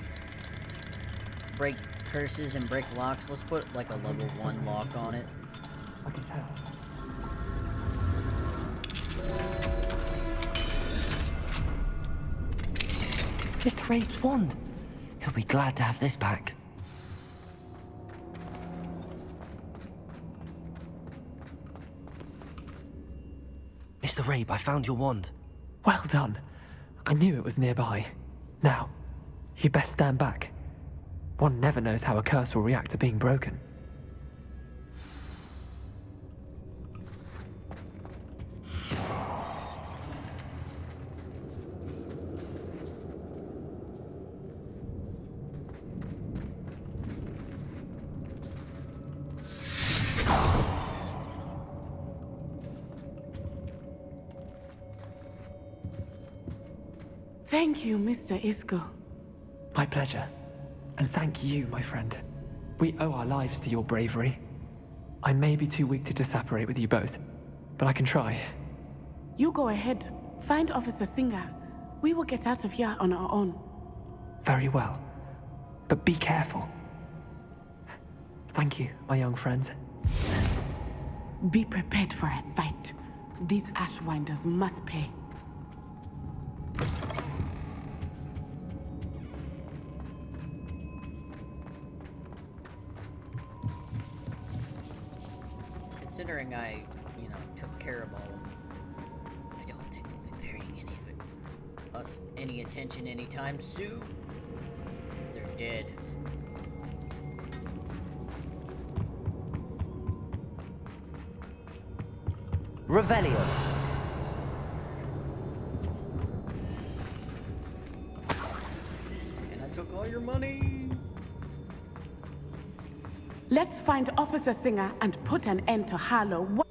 break curses and break locks. Let's put, like, a level 1 lock on it. I can tell. Mr. Rabe's wand. He'll be glad to have this back. Mr. Rabe, I found your wand. Well done. I knew it was nearby. Now, you best stand back. One never knows how a curse will react to being broken. Thank you, Mr. Isco. My pleasure. And thank you, my friend. We owe our lives to your bravery. I may be too weak to disapparate with you both, but I can try. You go ahead. Find Officer Singer. We will get out of here on our own. Very well. But be careful. Thank you, my young friends. Be prepared for a fight. These Ashwinders must pay. Considering I, took care of all of them, I don't think they'll be paying us any attention anytime soon. Because they're dead. Revelio. And I took all your money. Let's find Officer Singer and put an end to Harlow.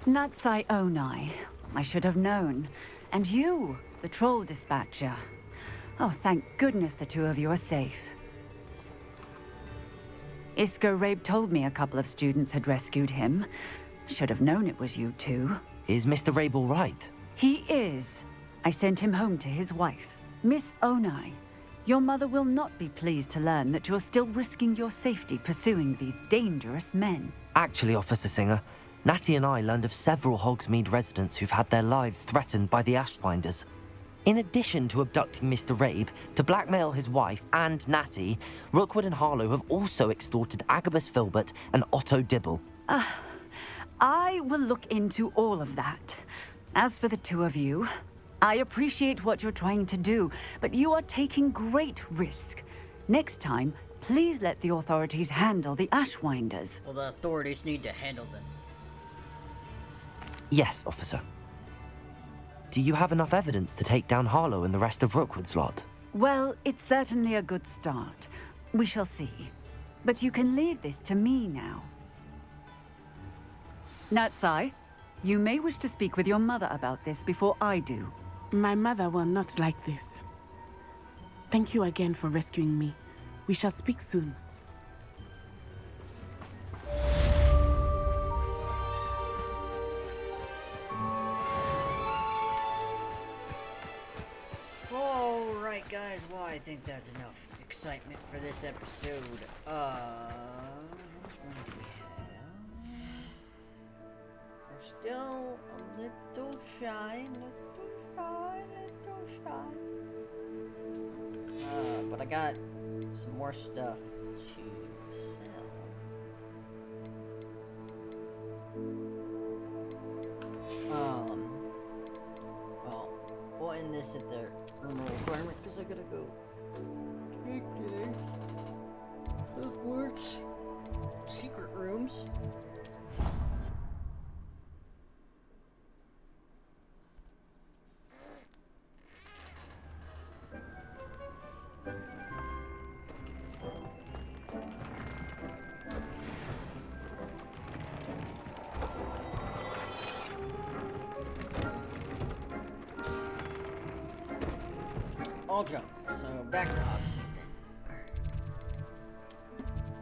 Natsai Onai. I should have known. And you, the troll dispatcher. Oh, thank goodness the two of you are safe. Isco Rabe told me a couple of students had rescued him. Should have known it was you two. Is Mr. Rabe all right? He is. I sent him home to his wife, Miss Onai. Your mother will not be pleased to learn that you're still risking your safety pursuing these dangerous men. Actually, Officer Singer, Natty and I learned of several Hogsmeade residents who've had their lives threatened by the Ashwinders. In addition to abducting Mr. Rabe to blackmail his wife and Natty, Rookwood and Harlow have also extorted Agabus Filbert and Otto Dibble. I will look into all of that. As for the two of you, I appreciate what you're trying to do, but you are taking great risk. Next time, please let the authorities handle the Ashwinders. Well, the authorities need to handle them. Yes, officer. Do you have enough evidence to take down Harlow and the rest of Rookwood's lot? Well, it's certainly a good start. We shall see. But you can leave this to me now. Natsai, you may wish to speak with your mother about this before I do. My mother will not like this. Thank you again for rescuing me. We shall speak soon. Alright guys, well I think that's enough excitement for this episode. How much money do we have? We're still a little shy, but I got some more stuff to sell. Well, we'll end this at the removal requirement because I gotta go take the Hogwarts secret rooms. All junk, so back to Hogsmeade then.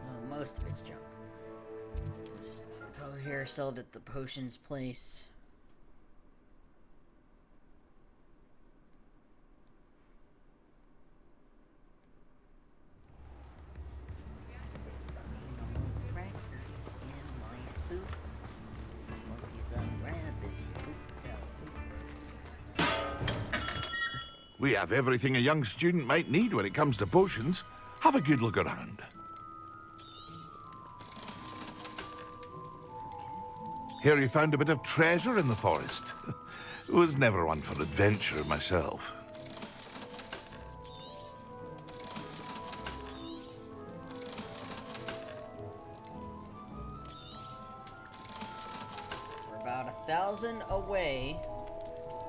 Well, most of it's junk. Just go here, sell it at the potions place. Crackers in my soup. Monkeys and rabbits. We have everything a young student might need when it comes to potions. Have a good look around. Here you found a bit of treasure in the forest. Was never one for adventure myself. We're about 1,000 away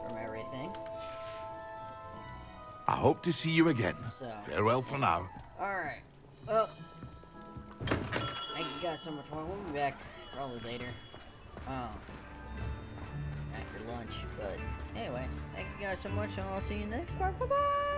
from everything. I hope to see you again. So, farewell for now. Alright. Well, thank you guys so much more. We'll be back probably later. After lunch. But anyway, thank you guys so much, and I'll see you next part. Bye-bye!